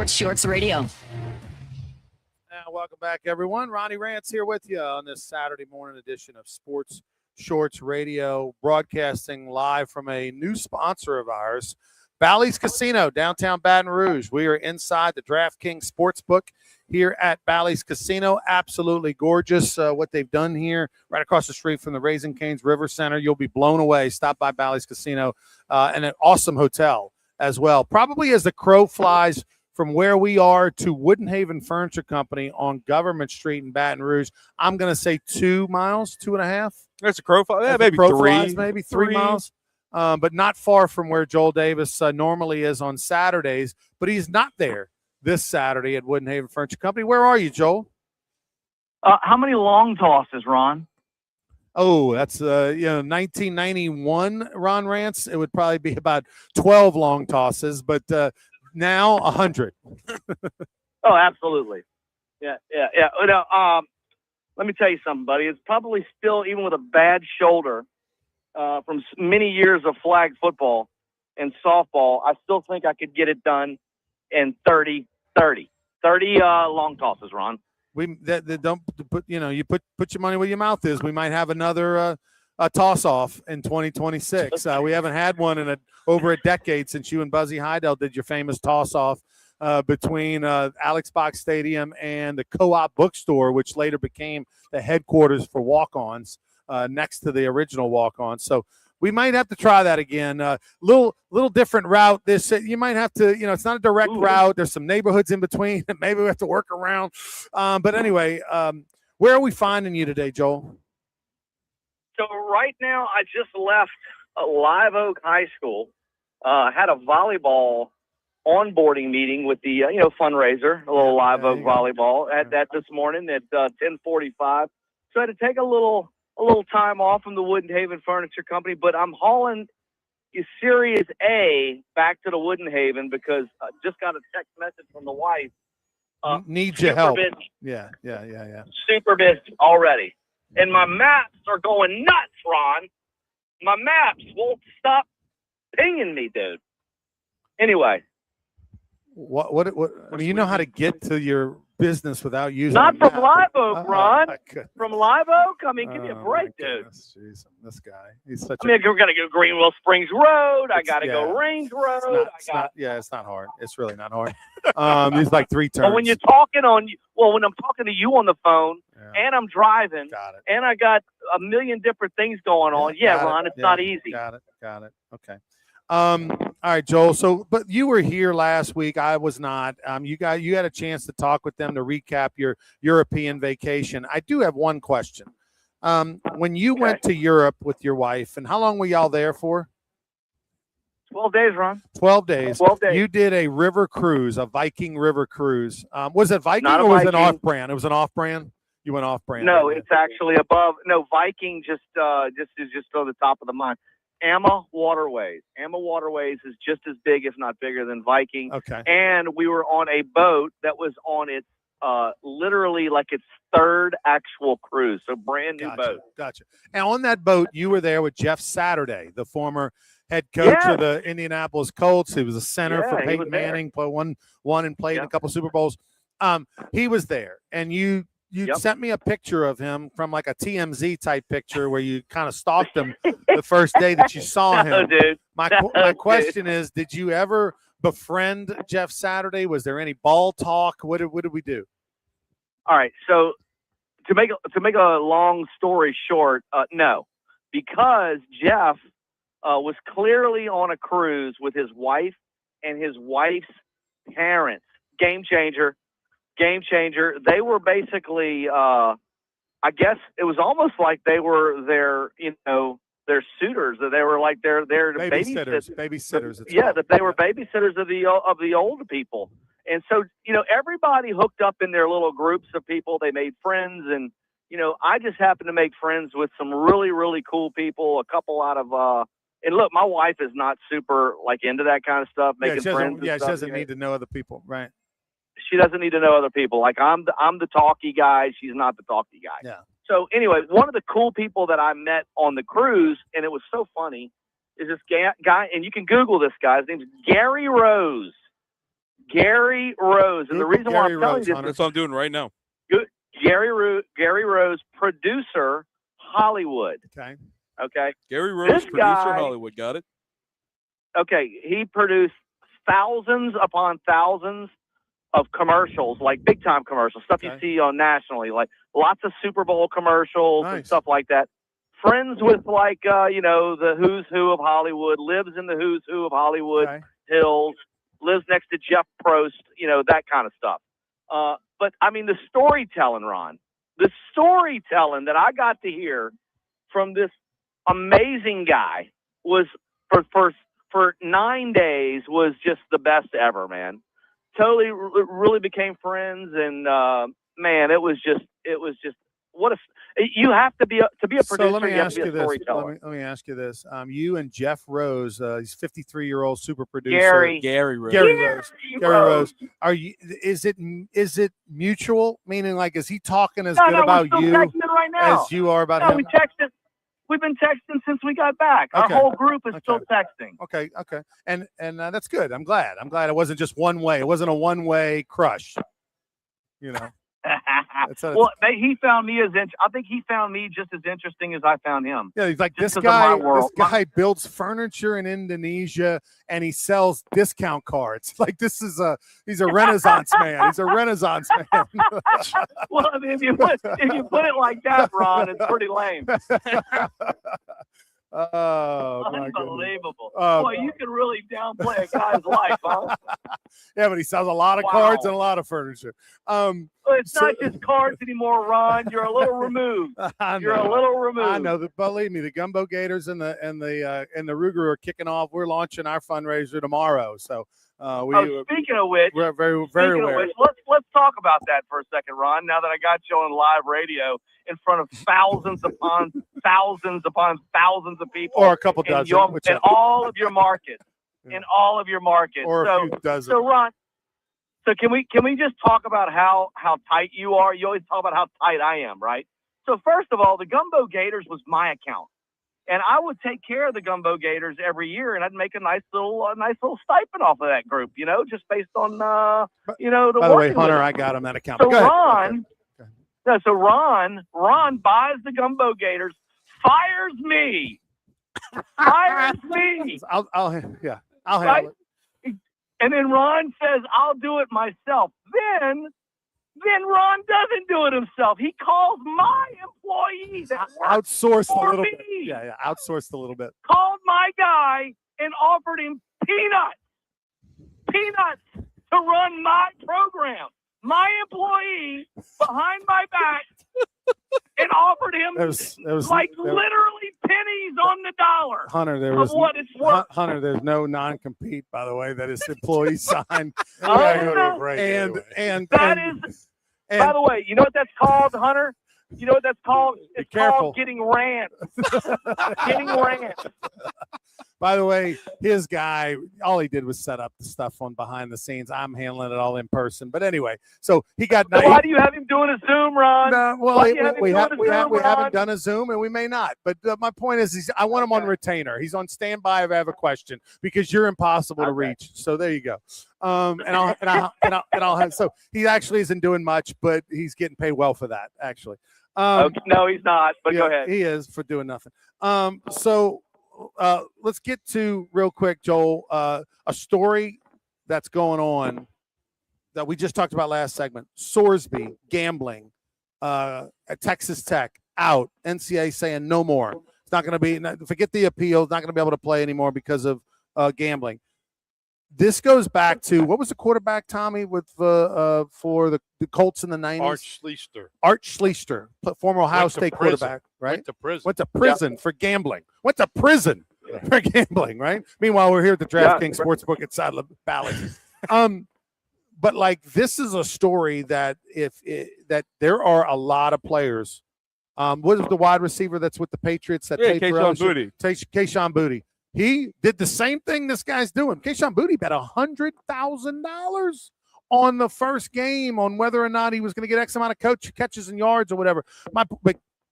Sports Shorts Radio. Welcome back, everyone. Ronnie Rance here with you on this Saturday morning edition of Sports Shorts Radio, broadcasting live from a new sponsor of ours, Bally's Casino, downtown Baton Rouge. We are inside the DraftKings Sportsbook here at Bally's Casino. Absolutely gorgeous what they've done here right across the street from the Raising Cane's River Center. You'll be blown away. Stop by Bally's Casino, and an awesome hotel as well. Probably as the crow flies from where we are to Wooden Haven Furniture Company on Government Street in Baton Rouge, I'm going to say 2 miles, 2.5. That's a crow fly. Yeah, maybe crow three. flies, maybe 3 miles. But not far from where Joel Davis normally is on Saturdays. But he's not there this Saturday at Wooden Haven Furniture Company. Where are you, Joel? How many long tosses, Ron? Oh, that's 1991, Ron Rance. It would probably be about 12 long tosses, but now 100. Oh, absolutely. Yeah. Let me tell you something, buddy. It's probably still, even with a bad shoulder from many years of flag football and softball, I still think I could get it done in 30 long tosses, Ron. Don't put you put your money where your mouth is. We might have another a toss off in 2026. We haven't had one in over a decade since you and Buzzy Heidel did your famous toss off between Alex Box Stadium and the Co-op Bookstore, which later became the headquarters for walk-ons next to the original walk-ons. So we might have to try that again. Little different route. You might have to, it's not a direct route. There's some neighborhoods in between that maybe we have to work around. But anyway, where are we finding you today, Joel? So right now, I just left Live Oak High School. Had a volleyball onboarding meeting with the fundraiser, a little Live Oak volleyball. Had that this morning at 10:45. So I had to take a little time off from the Wooden Haven Furniture Company, but I'm hauling Series A back to the Wooden Haven because I just got a text message from the wife. Needs your help. Busy. Yeah. Super busy already. And my maps are going nuts, Ron. My maps won't stop pinging me, dude. Anyway. What you know how to get to your business without using Not from map. Live Oak, Ron. Oh, from Live Oak? I mean, give me a break, dude. Jeez, this guy. He's such we're going to go Greenville Springs Road. I got to go Range Road. It's not hard. It's really not hard. He's like 3 turns. But when you're talking when I'm talking to you on the phone and I'm driving and I got a million different things going on, Ron, it's not easy. Got it. Okay. All right, Joel. So, but you were here last week. I was not. You had a chance to talk with them to recap your European vacation. I do have one question. When you went to Europe with your wife, and how long were y'all there for? 12 days, Ron. 12 days. 12 days. You did a river cruise, a Viking river cruise. Was it Viking or was it an off-brand? It was an off-brand? You went off-brand. No, it's actually above. No, Viking just on the top of the mind. Amma Waterways. Amma Waterways is just as big, if not bigger, than Viking. Okay. And we were on a boat that was on its literally like its third actual cruise. So brand new boat. Gotcha. And on that boat, you were there with Jeff Saturday, the former head coach of the Indianapolis Colts. He was a center for Peyton Manning, won and played in a couple Super Bowls. He was there, and you sent me a picture of him from like a TMZ type picture where you kind of stalked him the first day that you saw him. No, dude. My question is, did you ever befriend Jeff Saturday? Was there any ball talk? What did we do? All right. So to make a long story short, no, because Jeff was clearly on a cruise with his wife and his wife's parents. Game changer. They were basically, I guess it was almost like they were their suitors. That they were like their babysitters. That they were babysitters of the older people. And so, everybody hooked up in their little groups of people. They made friends, and I just happened to make friends with some really, really cool people. A couple out of and look, my wife is not super into that kind of stuff. Making friends. She doesn't need to know other people, right? She doesn't need to know other people. Like I'm the talky guy. She's not the talky guy. Yeah. So anyway, one of the cool people that I met on the cruise, and it was so funny, is this guy, and you can Google this guy. His name's Gary Rose. Gary Rose. And the Group of reason why Gary I'm telling Rose, you Hunter. That's what I'm doing right now. Gary Rose, producer, Hollywood. Okay. Okay. Gary Rose, This producer, guy- Hollywood. Got it. Okay. He produced thousands upon thousands of commercials, like big time commercials, stuff you Okay. see on nationally, like lots of Super Bowl commercials and Nice. stuff like that. Friends with like, the who's who of Hollywood, lives in the who's who of Hollywood Okay. Hills, lives next to Jeff Prost, that kind of stuff. But I mean, the storytelling, Ron, the storytelling that I got to hear from this amazing guy was for 9 days was just the best ever, man. Totally, really became friends, and man, it was just what a. You have to be a producer. So let me you have ask to be you a this. storyteller. Let me ask you this. You and Jeff Rose, he's 53-year-old super producer. Gary Rose. Gary Rose. Gary Rose. Rose. Are you? Is it mutual? Meaning, like, is he talking as No, good no, about we're still you texting right now. as you are about No, him? we texted. We've been texting since we got back. Okay. Our whole group is still Okay. texting. Okay. And that's good. I'm glad it wasn't just one way. It wasn't a one-way crush. Well, he found me I think he found me just as interesting as I found him. Yeah, he's like, Just this 'cause of my guy. world. This guy builds furniture in Indonesia, and he sells discount cards. Like, he's a Renaissance man. He's a Renaissance man. Well, I mean, if you put it like that, Ron, it's pretty lame. Oh, my goodness. Unbelievable. Oh, Boy, you can really downplay a guy's life, huh? Yeah, but he sells a lot of Wow. cards and a lot of furniture. Well, it's So- not just cards anymore, Ron. You're a little removed. I You're a know. little removed. I know that. Believe me, the Gumbo Gators and the Ruger are kicking off. We're launching our fundraiser tomorrow, so Speaking of which, we're very aware. let's talk about that for a second, Ron. Now that I got you on live radio in front of thousands upon thousands upon thousands of people, Or a couple in dozen, whichever. all of your markets, Yeah. in all of your markets. Or so, a few dozen. so Ron, so can we just talk about how tight you are? You always talk about how tight I am, right? So first of all, the Gumbo Gators was my account, and I would take care of the Gumbo Gators every year, and I'd make a nice little stipend off of that group, just based on the By the way, working with Hunter, them. I got him that account. So Go ahead. Ron, Okay. no, so Ron buys the Gumbo Gators, fires me, fires me, I'll handle Right? it. and then Ron says, "I'll do it myself." Then Ron doesn't do it himself. He calls my employee that works Outsourced a for little me. bit. Yeah, outsourced a little bit. Called my guy and offered him peanuts to run my program. My employee behind my back, and offered him There was literally pennies on the dollar Hunter. There of was what it's worth. Hunter. There's no non-compete, by the way, that his employee signed. Oh, gotta go to a no. break and anyway. and That and, is, by the way, you know what that's called, Hunter? You know what that's called? It's careful. called getting rants. Getting rants. By the way, his guy, all he did was set up the stuff on behind the scenes. I'm handling it all in person. But anyway, so he got So why do you have him doing a Zoom, Ron? No, well, Why do you have him we doing a haven't Zoom, Ron? done a Zoom, and we may not. But my point is, I want him on Okay. retainer. He's on standby if I have a question because you're impossible to Okay. reach. So there you go. I'll have. So he actually isn't doing much, but he's getting paid well for that. Actually, Okay, no, he's not. But go yeah, ahead. he is for doing nothing. So let's get to real quick, Joel, a story that's going on that we just talked about last segment. Sorsby gambling at Texas Tech out. NCAA saying no more. It's not going to be. Forget the appeal. It's not going to be able to play anymore because of gambling. This goes back to what was the quarterback, Tommy, with for the Colts in the 90s? Art Schlichter, former Ohio Went to State prison. quarterback, right? Went to prison. Went to prison for gambling. Went to prison for gambling, right? Meanwhile, we're here at the DraftKings Sportsbook at Sadler Ballot. But like this is a story that that there are a lot of players. What is the wide receiver that's with the Patriots that played for Kayshon LSU? Boutte. Kayshon Boutte. He did the same thing this guy's doing. Kayshon Boutte bet $100,000 on the first game on whether or not he was going to get X amount of catches and yards or whatever. But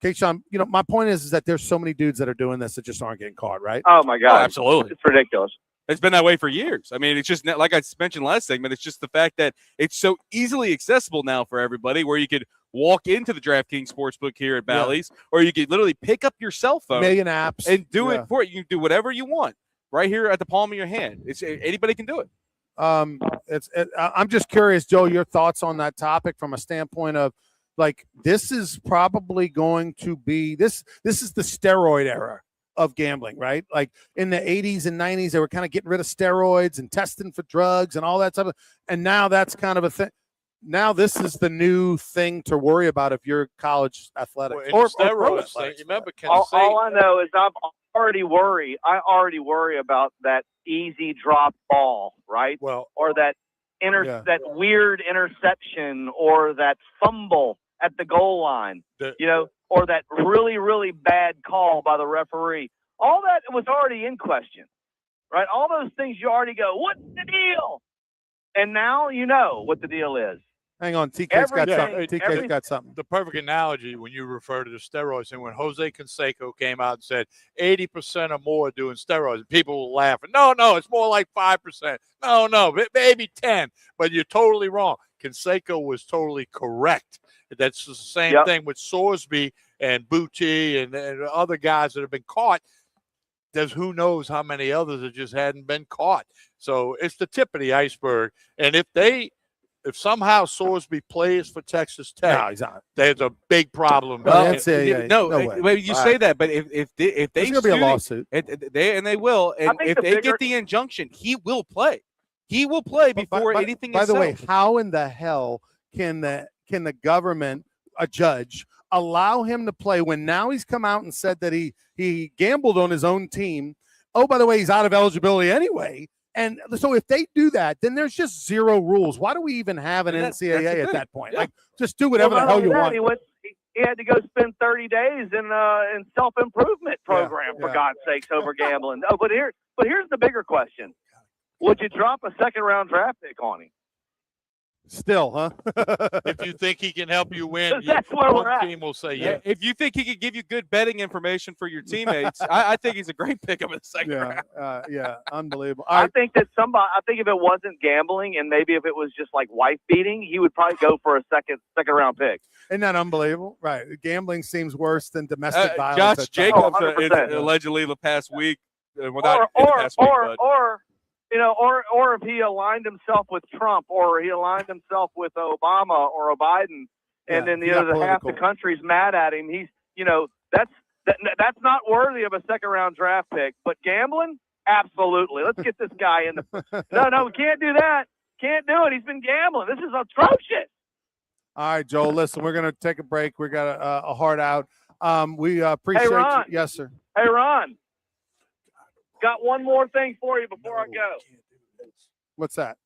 Kayshon, my point is that there's so many dudes that are doing this that just aren't getting caught, right? Oh my God, absolutely. it's ridiculous. It's been that way for years. I mean, it's just like I mentioned last segment. It's just the fact that it's so easily accessible now for everybody, where you could walk into the DraftKings Sportsbook here at Bally's, or you could literally pick up your cell phone, million apps, and do it for you. You can do whatever you want right here at the palm of your hand. Anybody can do it. I'm just curious, Joe, your thoughts on that topic from a standpoint of, like, this is probably going to be this is the steroid era of gambling, right? Like in the 80s and 90s, they were kind of getting rid of steroids and testing for drugs and all that stuff. And now that's kind of a thing. Now this is the new thing to worry about if you're college athletics Well, or steroids pro thing. athletics. You remember All I know is I already worry about that easy drop ball, right? Well, Or that that weird interception, or that fumble at the goal line, or that really, really bad call by the referee. All that was already in question, right? All those things you already go, what's the deal? And now you know what the deal is. Hang on, TK's got something. TK's got something. The perfect analogy when you refer to the steroids, and when Jose Canseco came out and said 80% or more doing steroids, people were laughing. No, it's more like 5%. No, maybe 10. But you're totally wrong. Canseco was totally correct. That's the same thing with Sorsby and Bucci and other guys that have been caught. There's who knows how many others that just hadn't been caught. So it's the tip of the iceberg. And if somehow Sorsby plays for Texas Tech, No, he's not. there's a big problem. No way. You say that, but if they There's gonna be a lawsuit, they will, and if they get the injunction, he will play. He will play before anything. By the way, how in the hell can the government, a judge, allow him to play when now he's come out and said that he gambled on his own team? Oh, by the way, he's out of eligibility anyway. And so if they do that, then there's just zero rules. Why do we even have an NCAA at that point? Like, just do whatever the hell you want. He had to go spend 30 days in self-improvement program, for God's sakes, over gambling. Oh, but here's the bigger question. Would you drop a second-round draft pick on him? Still, huh? If you think he can help you win, that's where we're at. team will say yes. If you think he could give you good betting information for your teammates, I think he's a great pickup in the second round. Unbelievable. I think if it wasn't gambling, and maybe if it was just like wife beating, he would probably go for a second round pick. Isn't that unbelievable? Right. Gambling seems worse than domestic violence. Josh Jacobs allegedly the past week, or if he aligned himself with Trump, or he aligned himself with Obama or Biden, and then half the country's mad at him. That's not worthy of a second round draft pick. But gambling, absolutely. Let's get this guy in the. No, we can't do that. Can't do it. He's been gambling. This is atrocious. All right, Joel. Listen, we're going to take a break. We got a heart out. We appreciate you. Yes, sir. Hey, Ron. Got one more thing for you before I go. What's that?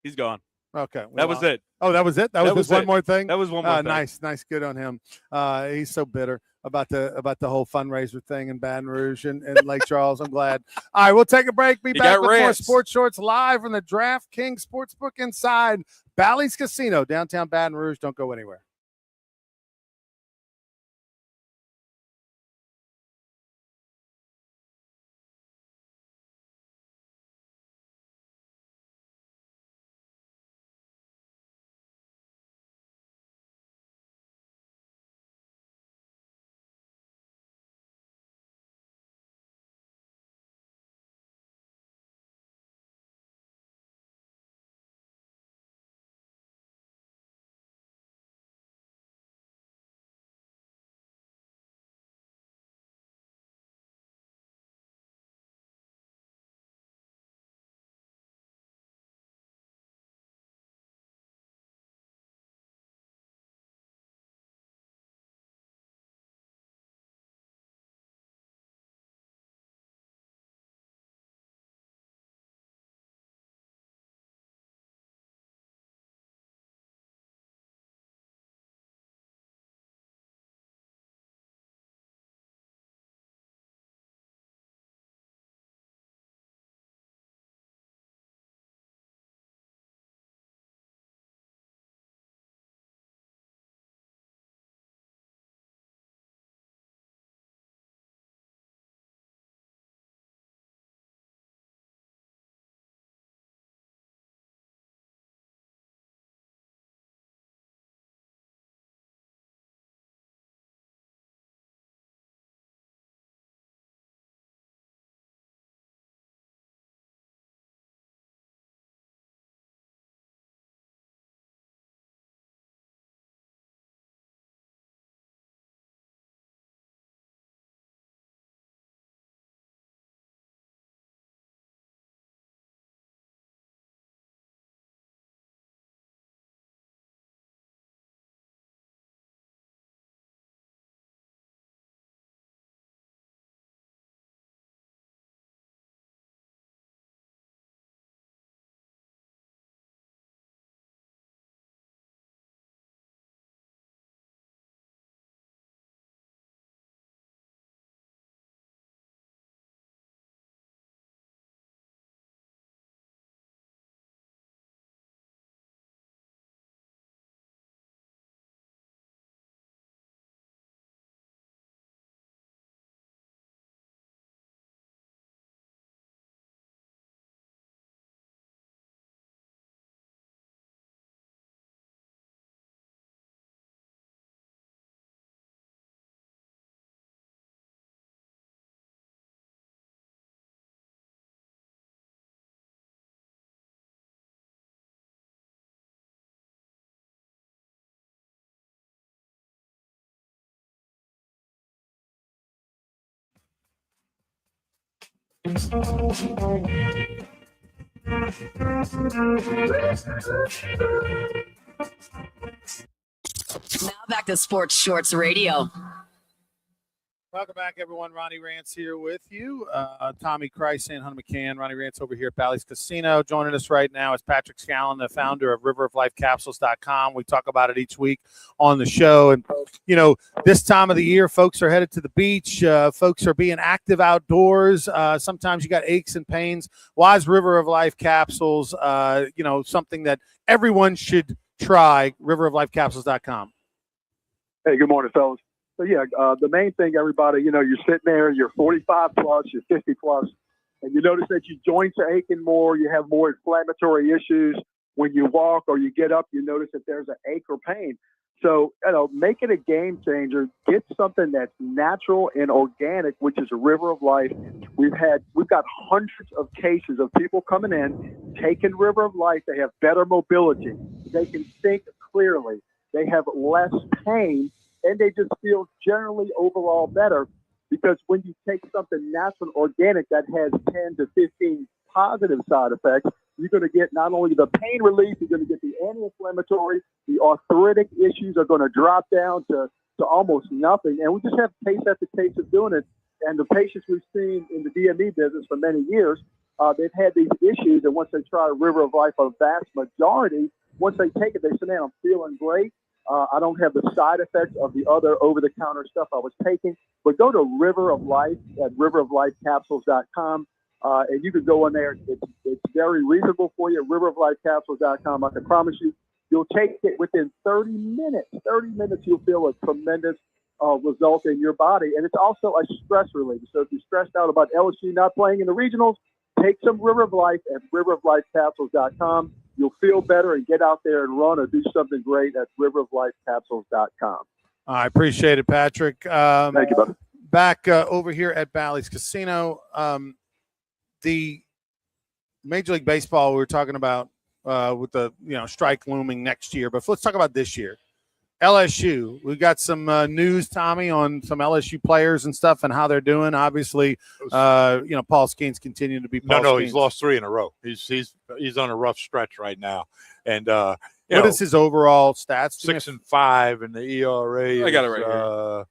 He's gone. Okay. That was it. Oh, that was it? That was one more thing? That was one more thing. Nice. Good on him. He's so bitter about the whole fundraiser thing in Baton Rouge and Lake Charles. I'm glad. All right, we'll take a break. Be back with more Sports Shorts live from the DraftKings Sportsbook inside Bally's Casino, downtown Baton Rouge. Don't go anywhere. Now back to Sports Shorts Radio. Welcome back, everyone. Ronnie Rance here with you. Tommy Kreis and Hunter McCann. Ronnie Rance over here at Bally's Casino. Joining us right now is Patrick Scallon, the founder of riveroflifecapsules.com. We talk about it each week on the show. And, you know, this time of the year, folks are headed to the beach. Folks are being active outdoors. Sometimes you got aches and pains. Why is River of Life Capsules, something that everyone should try? Riveroflifecapsules.com. Hey, good morning, fellas. So, the main thing, everybody, you're sitting there, you're 45 plus, you're 50 plus, and you notice that your joints are aching more, you have more inflammatory issues. When you walk or you get up, you notice that there's an ache or pain. So, make it a game changer. Get something that's natural and organic, which is a River of Life. We've got hundreds of cases of people coming in, taking River of Life. They have better mobility. They can think clearly. They have less pain. And they just feel generally overall better, because when you take something natural and organic that has 10 to 15 positive side effects, you're going to get not only the pain relief, you're going to get the anti-inflammatory, the arthritic issues are going to drop down to almost nothing. And we just have case after case of doing it. And the patients we've seen in the DME business for many years, they've had these issues. And once they try River of Life, a vast majority, once they take it, they say, man, I'm feeling great. I don't have the side effects of the other over-the-counter stuff I was taking. But go to River of Life at riveroflifecapsules.com, and you can go in there. It's very reasonable for you, riveroflifecapsules.com. I can promise you, you'll take it within 30 minutes. 30 minutes, you'll feel a tremendous result in your body. And it's also a stress reliever. So if you're stressed out about LSU not playing in the regionals, take some River of Life at riveroflifecapsules.com. You'll feel better and get out there and run or do something great at riveroflifecapsules.com. I appreciate it, Patrick. Thank you, buddy. Back over here at Bally's Casino, the Major League Baseball we were talking about with the strike looming next year, but let's talk about this year. LSU, we got some news, Tommy, on some LSU players and stuff and how they're doing. Obviously, Paul Skeens continuing to be Paul No, Skeens. he's lost 3 in a row. He's on a rough stretch right now. And what is his overall stats? 6-5 in the ERA. I got it right here.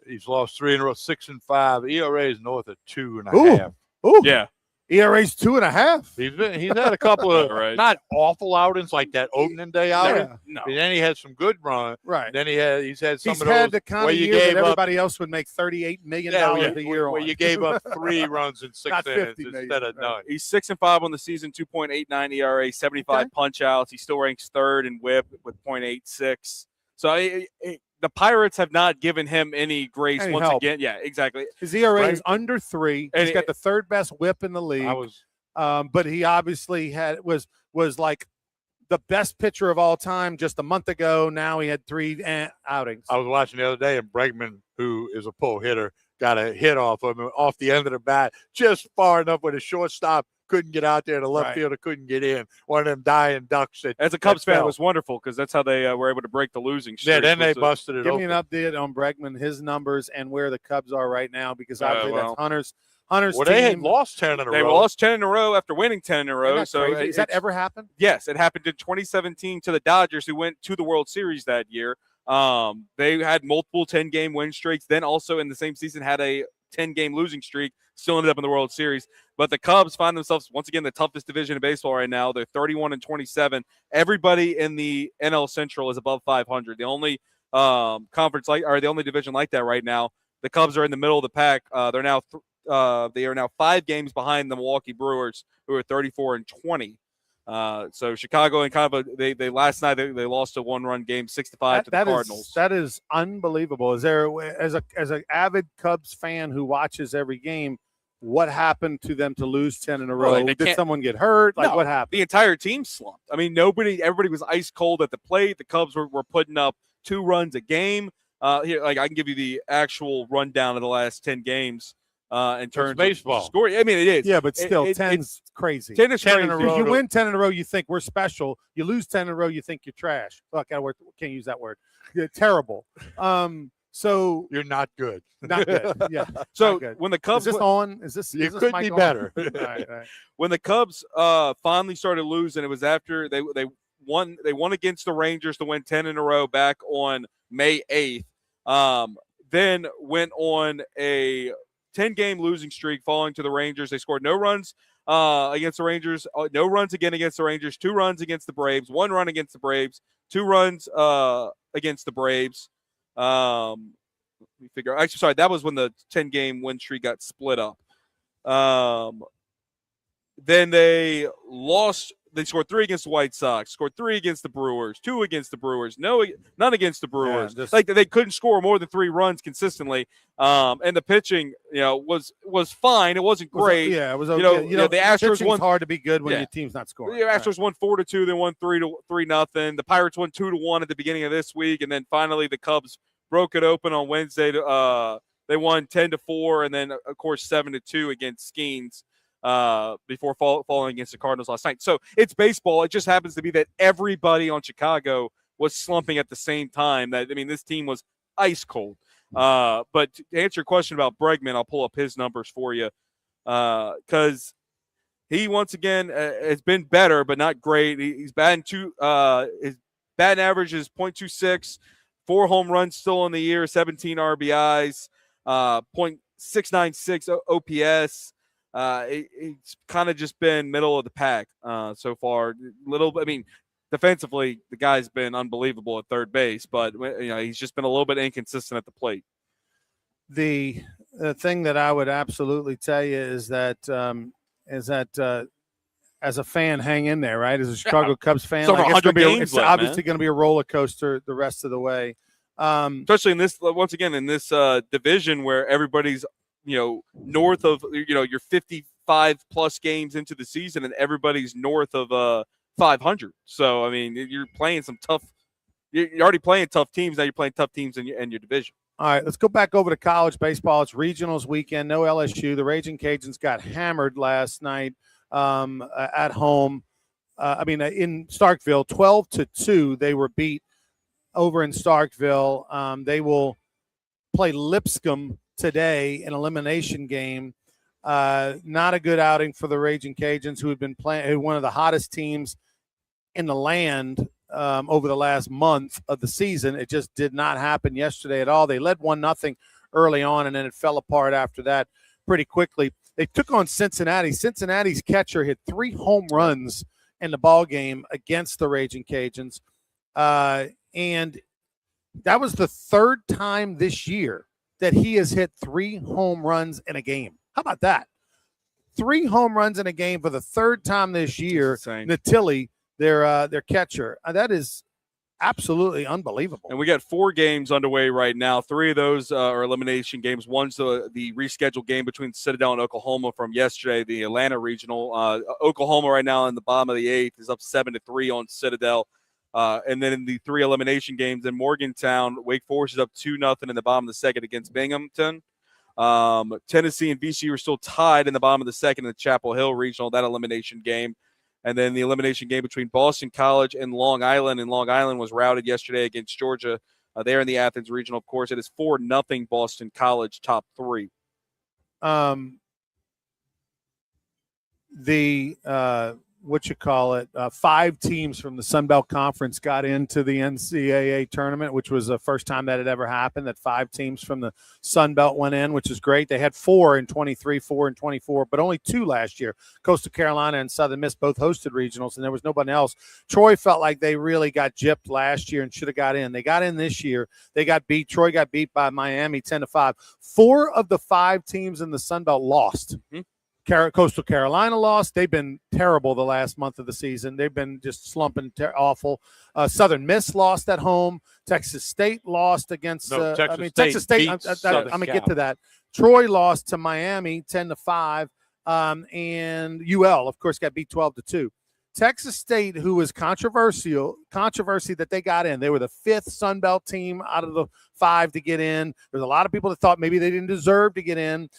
He's lost 3 in a row, 6-5. ERA is north of 2.5. Ooh. Yeah. ERA's 2.5. He's had a couple of Right. not awful outings like that opening day outing. Yeah. No. And then he had some good run. Right. Then he's had some He's of had those the kind where of you year that gave up. everybody else would make $38 million a year where on. you gave up 3 runs in 6 Not innings 50 million, instead of right. none. He's 6-5 on the season, 2.89 ERA, 75 Okay. punch outs. He still ranks 3rd in WHIP with .86. So the Pirates have not given him any grace Any once help. again. Yeah, exactly. His ERA Right. is under 3. And He's got the 3rd best WHIP in the league. But he obviously was like the best pitcher of all time just a month ago. Now he had 3 outings. I was watching the other day, and Bregman, who is a pull hitter, got a hit off of him off the end of the bat, just far enough where the shortstop couldn't get out there, the left Right. fielder couldn't get in. One of them dying ducks. As a Cubs fan, it fell. was wonderful because that's how they were able to break the losing streak. Yeah, then they was, busted it Give open. me an update on Bregman, his numbers, and where the Cubs are right now, because obviously well. that's Hunter's Well, team. they had lost 10 in a They row. lost 10 in a row after winning 10 in a Isn't row. that So crazy? Has that it's- ever happened? Yes, it happened in 2017 to the Dodgers, who went to the World Series that year. They had multiple 10-game win streaks. Then also in the same season had a 10-game losing streak. Still ended up in the World Series. But the Cubs find themselves once again the toughest division in baseball right now. They're 31-27. Everybody in the NL Central is above 500. The only the only division like that right now. The Cubs are in the middle of the pack. They are now 5 games behind the Milwaukee Brewers, who are 34-20. So Chicago and kind of they last night they lost a 1-run game 6-5 to the Cardinals. That is unbelievable. Is there as an avid Cubs fan who watches every game, what happened to them to lose 10 in a row? Well, they Did can't- someone get hurt? Like No. what happened? The entire team slumped. I mean, everybody was ice cold at the plate. The Cubs were putting up 2 runs a game. Here, I can give you the actual rundown of the last 10 games in terms baseball. of score. I mean, it is. Yeah, but still, It- 10's crazy. 10 is 10 in crazy. a row. If you win 10 in a row, you think we're special. You lose 10 in a row, you think you're trash. Fuck, can't use that word. You're terrible. So You're not good. not good. Yeah. So not good. when the Is Cubs this on? Is this? You is this could mic be on? better. All right, all right. when the Cubs finally started losing, it was after they won against the Rangers to win 10 in a row back on May 8th. Then went on a 10-game losing streak following to the Rangers. They scored no runs against the Rangers, no runs again against the Rangers, 2 runs against the Braves, 1 run against the Braves, 2 runs against the Braves. Let me figure. Actually, sorry, that was when the 10-game win streak got split up. Then they lost. They scored 3 against the White Sox, scored 3 against the Brewers, 2 against the Brewers, none against the Brewers. just- Like they couldn't score more than 3 runs consistently. And the pitching, was fine. It wasn't great. Yeah, it was You okay. know, the Astros pitching's won. hard to be good when Yeah. your team's not scoring. The Astros won 4-2. They won 3-0. The Pirates won 2-1 at the beginning of this week, and then finally the Cubs broke it open on Wednesday. They won 10-4, and then of course 7-2 against Skeens before falling against the Cardinals last night. So it's baseball. It just happens to be that everybody on Chicago was slumping at the same time. This team was ice cold. But to answer your question about Bregman, I'll pull up his numbers for you because he once again has been better, but not great. He's batting his batting average is .26, 4 home runs still in the year, 17 RBIs, .696 OPS. It's kind of just been middle of the pack so far. Defensively, the guy's been unbelievable at third base, but he's just been a little bit inconsistent at the plate. The thing that I would absolutely tell you is that as a fan, hang in there, right? As a Chicago Cubs fan, It's over 100 games it's left, obviously man. going to be a roller coaster the rest of the way. Especially in this, once again, in this division where everybody's north of your 55 plus games into the season, and everybody's north of 500. So you're playing some tough. You're already playing tough teams. Now you're playing tough teams in your division. All right, let's go back over to college baseball. It's regionals weekend. No LSU. The Raging Cajuns got hammered last night at home. In Starkville, 12-2. They were beat over in Starkville. They will play Lipscomb today, an elimination game. Not a good outing for the Raging Cajuns, who had been playing one of the hottest teams in the land over the last month of the season. It just did not happen yesterday at all. They led 1-0 early on, and then it fell apart after that pretty quickly. They took on Cincinnati. Cincinnati's catcher hit 3 home runs in the ball game against the Raging Cajuns, and that was the 3rd time this year that he has hit 3 home runs in a game. How about that? 3 home runs in a game for the 3rd time this year. Natilli, their catcher. That is absolutely unbelievable. And we got 4 games underway right now. 3 of those are elimination games. One's the rescheduled game between Citadel and Oklahoma from yesterday, the Atlanta Regional. Oklahoma right now in the bottom of the 8th is up 7-3 on Citadel. And then in the 3 elimination games in Morgantown, Wake Forest is up 2-0 in the bottom of the 2nd against Binghamton. Tennessee and VCU are still tied in the bottom of the 2nd in the Chapel Hill Regional, that elimination game. And then the elimination game between Boston College and Long Island. And Long Island was routed yesterday against Georgia. There in the Athens Regional, of course, it is 4-0 Boston College, top 3. What you call it, 5 teams from the Sun Belt Conference got into the NCAA tournament, which was the first time that had ever happened, that 5 teams from the Sun Belt went in, which is great. They had 4 in 23, 4 in 24, but only 2 last year. Coastal Carolina and Southern Miss both hosted regionals, and there was nobody else. Troy felt like they really got gypped last year and should have got in. They got in this year. They got beat. Troy got beat by Miami 10-5. 4 of the 5 teams in the Sun Belt lost. Mm-hmm. Coastal Carolina lost. They've been terrible the last month of the season. They've been just slumping awful. Southern Miss lost at home. Texas State lost against Texas State. I'm going to get to that. Troy lost to Miami 10-5. And UL, of course, got beat 12-2. Texas State, who was controversy that they got in. They were the 5th Sun Belt team out of the 5 to get in. There's a lot of people that thought maybe they didn't deserve to get in.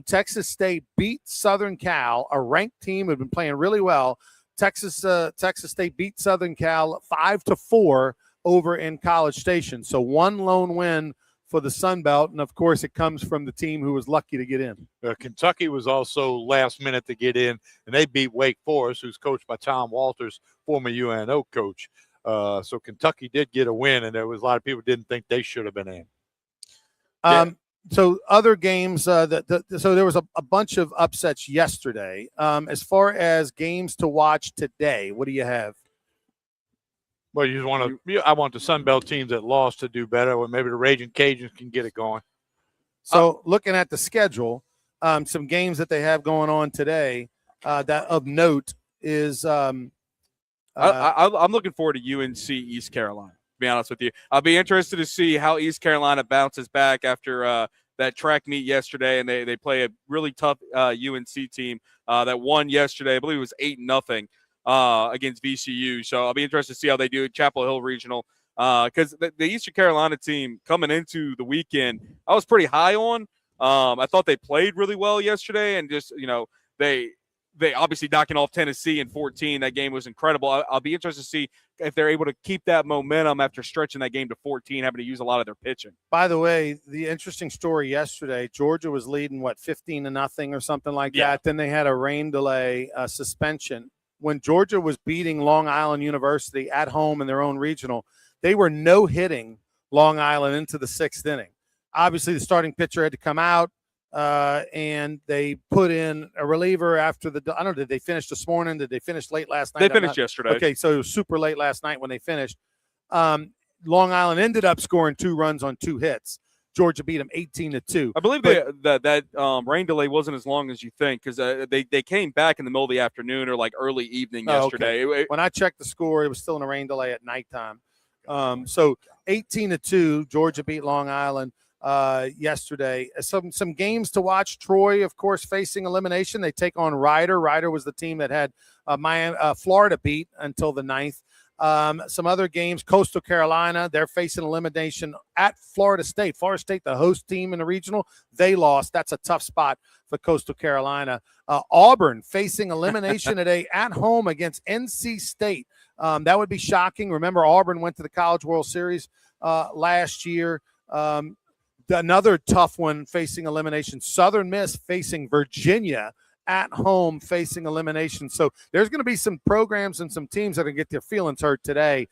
Texas State beat Southern Cal, a ranked team who had been playing really well. Texas State beat Southern Cal 5-4 over in College Station. So 1 lone win for the Sun Belt, and of course, it comes from the team who was lucky to get in. Kentucky was also last minute to get in, and they beat Wake Forest, who's coached by Tom Walters, former UNO coach. So Kentucky did get a win, and there was a lot of people didn't think they should have been in. So other games, so there was a bunch of upsets yesterday. As far as games to watch today, what do you have? Well, you just want to. I want the Sun Belt teams that lost to do better. Or maybe the Raging Cajuns can get it going. So looking at the schedule, some games that they have going on today that of note is. I'm looking forward to UNC East Carolina. To be honest with you, I'll be interested to see how East Carolina bounces back after that track meet yesterday, and they play a really tough UNC team that won yesterday. I believe it was 8-0 against VCU. So I'll be interested to see how they do at Chapel Hill Regional, because the Eastern Carolina team coming into the weekend, I was pretty high on. I thought they played really well yesterday, and just they obviously knocking off Tennessee in 14. That game was incredible. I'll be interested to see if they're able to keep that momentum after stretching that game to 14, having to use a lot of their pitching. By the way, the interesting story yesterday, Georgia was leading, 15-0 or something like that. Then they had a rain delay suspension. When Georgia was beating Long Island University at home in their own regional, they were no-hitting Long Island into the 6th inning. Obviously, the starting pitcher had to come out, and they put in a reliever after I don't know, did they finish this morning? Did they finish late last night? They finished yesterday. Okay, so it was super late last night when they finished. Long Island ended up scoring 2 runs on 2 hits. Georgia beat them 18-2. I believe that rain delay wasn't as long as you think, because they came back in the middle of the afternoon or like early evening yesterday. Okay. When I checked the score, it was still in a rain delay at nighttime. So 18-2, Georgia beat Long Island yesterday. Some games to watch. Troy, of course, facing elimination. They take on Rider. Rider was the team that had Florida beat until the 9th. Some other games, Coastal Carolina, they're facing elimination at Florida State. Florida State, the host team in the regional, they lost. That's a tough spot for Coastal Carolina. Auburn facing elimination today at home against NC State. That would be shocking. Remember, Auburn went to the College World Series last year. Another tough one facing elimination, Southern Miss facing Virginia at home facing elimination. So there's going to be some programs and some teams that are going to get their feelings hurt today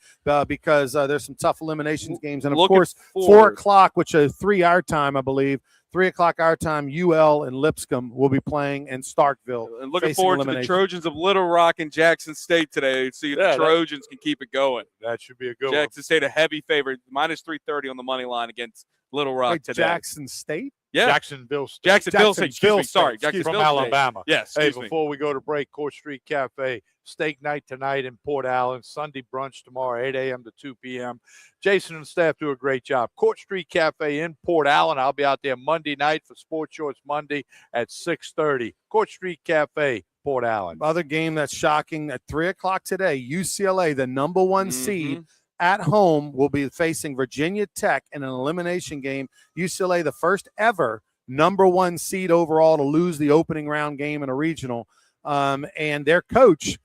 because there's some tough eliminations games. And, of course, 4 o'clock, which is 3 our time, I believe. 3 o'clock our time, UL and Lipscomb will be playing in Starkville. And looking forward to the Trojans of Little Rock and Jackson State today. See if the Trojans can keep it going. That should be a good Jackson State, a heavy favorite, minus 330 on the money line against Little Rock today. Jackson State? Yeah. Jacksonville State. Jacksonville State. Excuse me. Sorry. From Alabama. Yes. Hey, before we go to break, Court Street Cafe, steak night tonight in Port Allen, Sunday brunch tomorrow, 8 a.m. to 2 p.m. Jason and staff do a great job. Court Street Cafe in Port Allen. I'll be out there Monday night for Sports Shorts Monday at 6:30. Court Street Cafe, Port Allen. Other game that's shocking at 3 o'clock today, UCLA, the number 1 seed, at home will be facing Virginia Tech in an elimination game. UCLA, the first ever number 1 seed overall to lose the opening round game in a regional. And their coach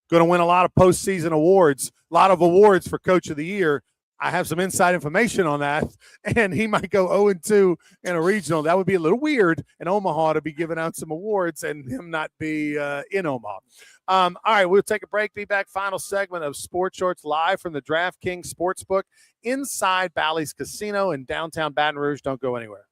going to win a lot of postseason awards, a lot of awards for Coach of the Year. I have some inside information on that, and he might go 0-2 in a regional. That would be a little weird in Omaha to be giving out some awards and him not be in Omaha. All right, we'll take a break. Be back. Final segment of Sports Shorts live from the DraftKings Sportsbook inside Bally's Casino in downtown Baton Rouge. Don't go anywhere.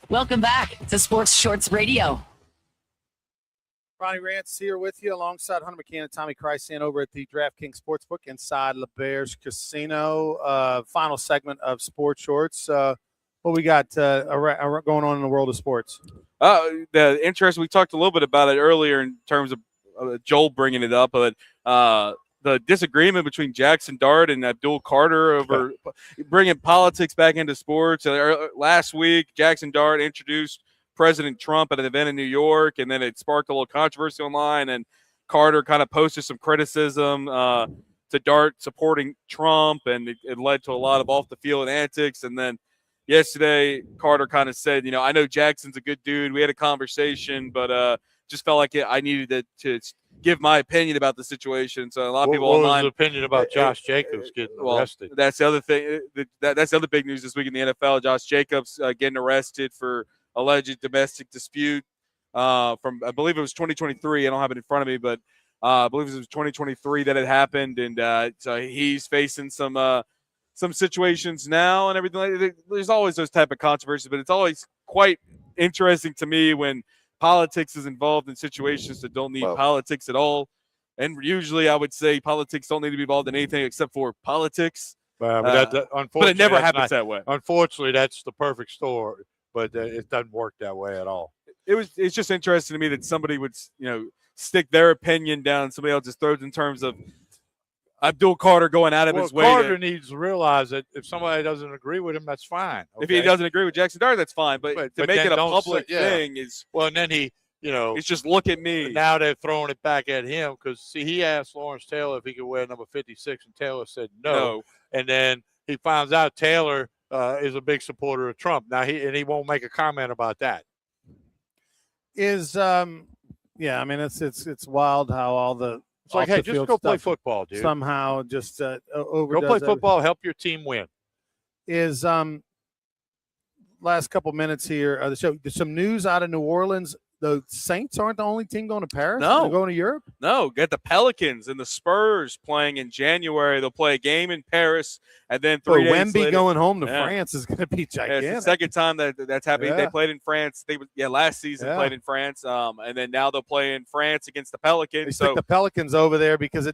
Welcome back to Sports Shorts Radio. Ronnie Rance here with you alongside Hunter McCann and Tommy Krysan over at the DraftKings Sportsbook inside LeBears Casino. Final segment of Sports Shorts. What we got going on in the world of sports? The interest, we talked a little bit about it earlier in terms of Joel bringing it up, but the disagreement between Jackson Dart and Abdul Carter over bringing politics back into sports. Last week, Jackson Dart introduced President Trump at an event in New York, and then it sparked a little controversy online, and Carter kind of posted some criticism to Dart supporting Trump, and it led to a lot of off-the-field antics. And then yesterday, Carter kind of said, I know Jackson's a good dude. We had a conversation, but just felt like I needed to give my opinion about the situation. So a lot of people what online. was the opinion about Josh Jacobs getting arrested? That's the other thing. That's the other big news this week in the NFL. Josh Jacobs getting arrested for alleged domestic dispute from, I believe it was 2023. I don't have it in front of me, but I believe it was 2023 that it happened. And so he's facing some situations now and everything. There's always those type of controversies, but it's always quite interesting to me when politics is involved in situations that don't need politics at all. And usually I would say politics don't need to be involved in anything except for politics. But it never happens that way. Unfortunately, that's the perfect story, but it doesn't work that way at all. It's just interesting to me that somebody would, stick their opinion down and somebody else just throws in terms of Abdul Carter going out of his way. Carter needs to realize that if somebody doesn't agree with him, that's fine. Okay? If he doesn't agree with Jackson Dart, that's fine. But to make it a public thing is well. And then it's just look at me. Now they're throwing it back at him because he asked Lawrence Taylor if he could wear number 56, and Taylor said no. And then he finds out Taylor is a big supporter of Trump. Now he won't make a comment about that. It's wild how all the It's like, hey, just go play football, dude. Somehow just go play football, help your team win. Is last couple minutes here of the show. There's some news out of New Orleans. The Saints aren't the only team going to Paris. No, they're going to Europe. No, get the Pelicans and the Spurs playing in January. They'll play a game in Paris, and then 3 days Wemby later, going home to France is going to be gigantic. It's the second time that's happening. Yeah. They played in France. Last season played in France, and then now they'll play in France against the Pelicans. They stick the Pelicans over there because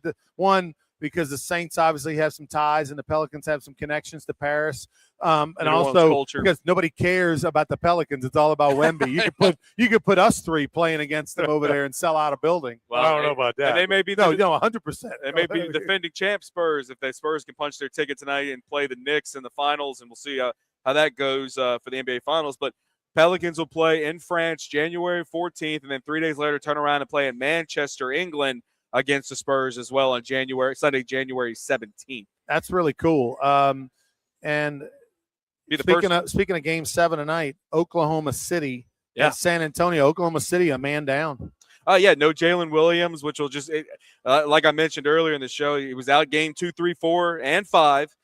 because the Saints obviously have some ties and the Pelicans have some connections to Paris. And also because nobody cares about the Pelicans. It's all about Wemby. You could put us three playing against them over there and sell out a building. Well, I don't know about that. And they may be 100%. They may be defending champ Spurs if the Spurs can punch their ticket tonight and play the Knicks in the finals, and we'll see how that goes for the NBA Finals. But Pelicans will play in France January 14th, and then 3 days later turn around and play in Manchester, England, against the Spurs as well on Sunday, January 17th. That's really cool. And speaking of Game 7 tonight, Oklahoma City at San Antonio. Oklahoma City, a man down. No Jalen Williams, which will just like I mentioned earlier in the show, he was out game 2, 3, 4, and 5.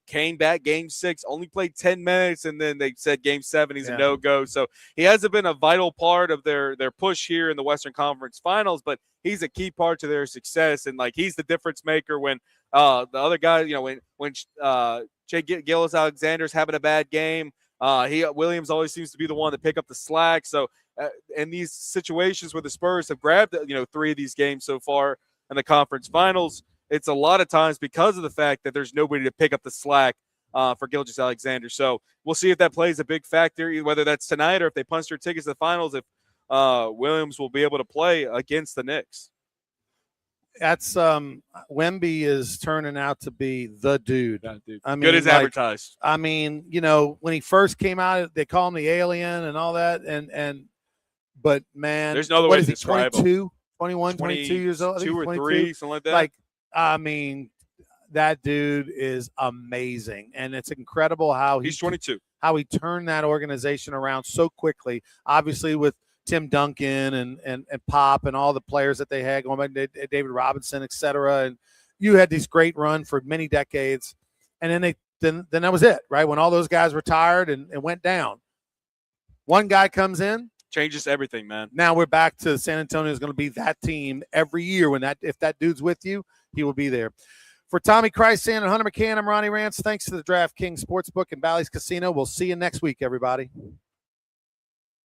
Came back game 6, only played 10 minutes, and then they said game 7 he's a no-go. So he hasn't been a vital part of their push here in the Western Conference Finals, but he's a key part to their success, and he's the difference maker when the other guy, when Jay Gilgeous-Alexander's having a bad game, Williams always seems to be the one to pick up the slack. So in these situations where the Spurs have grabbed 3 of these games so far in the conference finals, it's a lot of times because of the fact that there's nobody to pick up the slack for Gilgeous-Alexander. So we'll see if that plays a big factor, whether that's tonight or if they punch their tickets to the finals, if Williams will be able to play against the Knicks. That's Wemby is turning out to be the dude. I mean, good as advertised. I mean, when he first came out, they call him the alien and all that. But man, there's no other way to describe 22, 21, 22 years old, 2 or 3, something like that. I mean, that dude is amazing, and it's incredible how he's 22. How he turned that organization around so quickly. Obviously, with Tim Duncan and Pop and all the players that they had going back, David Robinson, et cetera. And you had this great run for many decades. And then that was it, right? When all those guys retired and went down, one guy comes in. Changes everything, man. Now we're back to San Antonio is going to be that team every year. If that dude's with you, he will be there. For Tommy Krysan and Hunter McCann, I'm Ronnie Rance. Thanks to the DraftKings Sportsbook and Bally's Casino. We'll see you next week, everybody.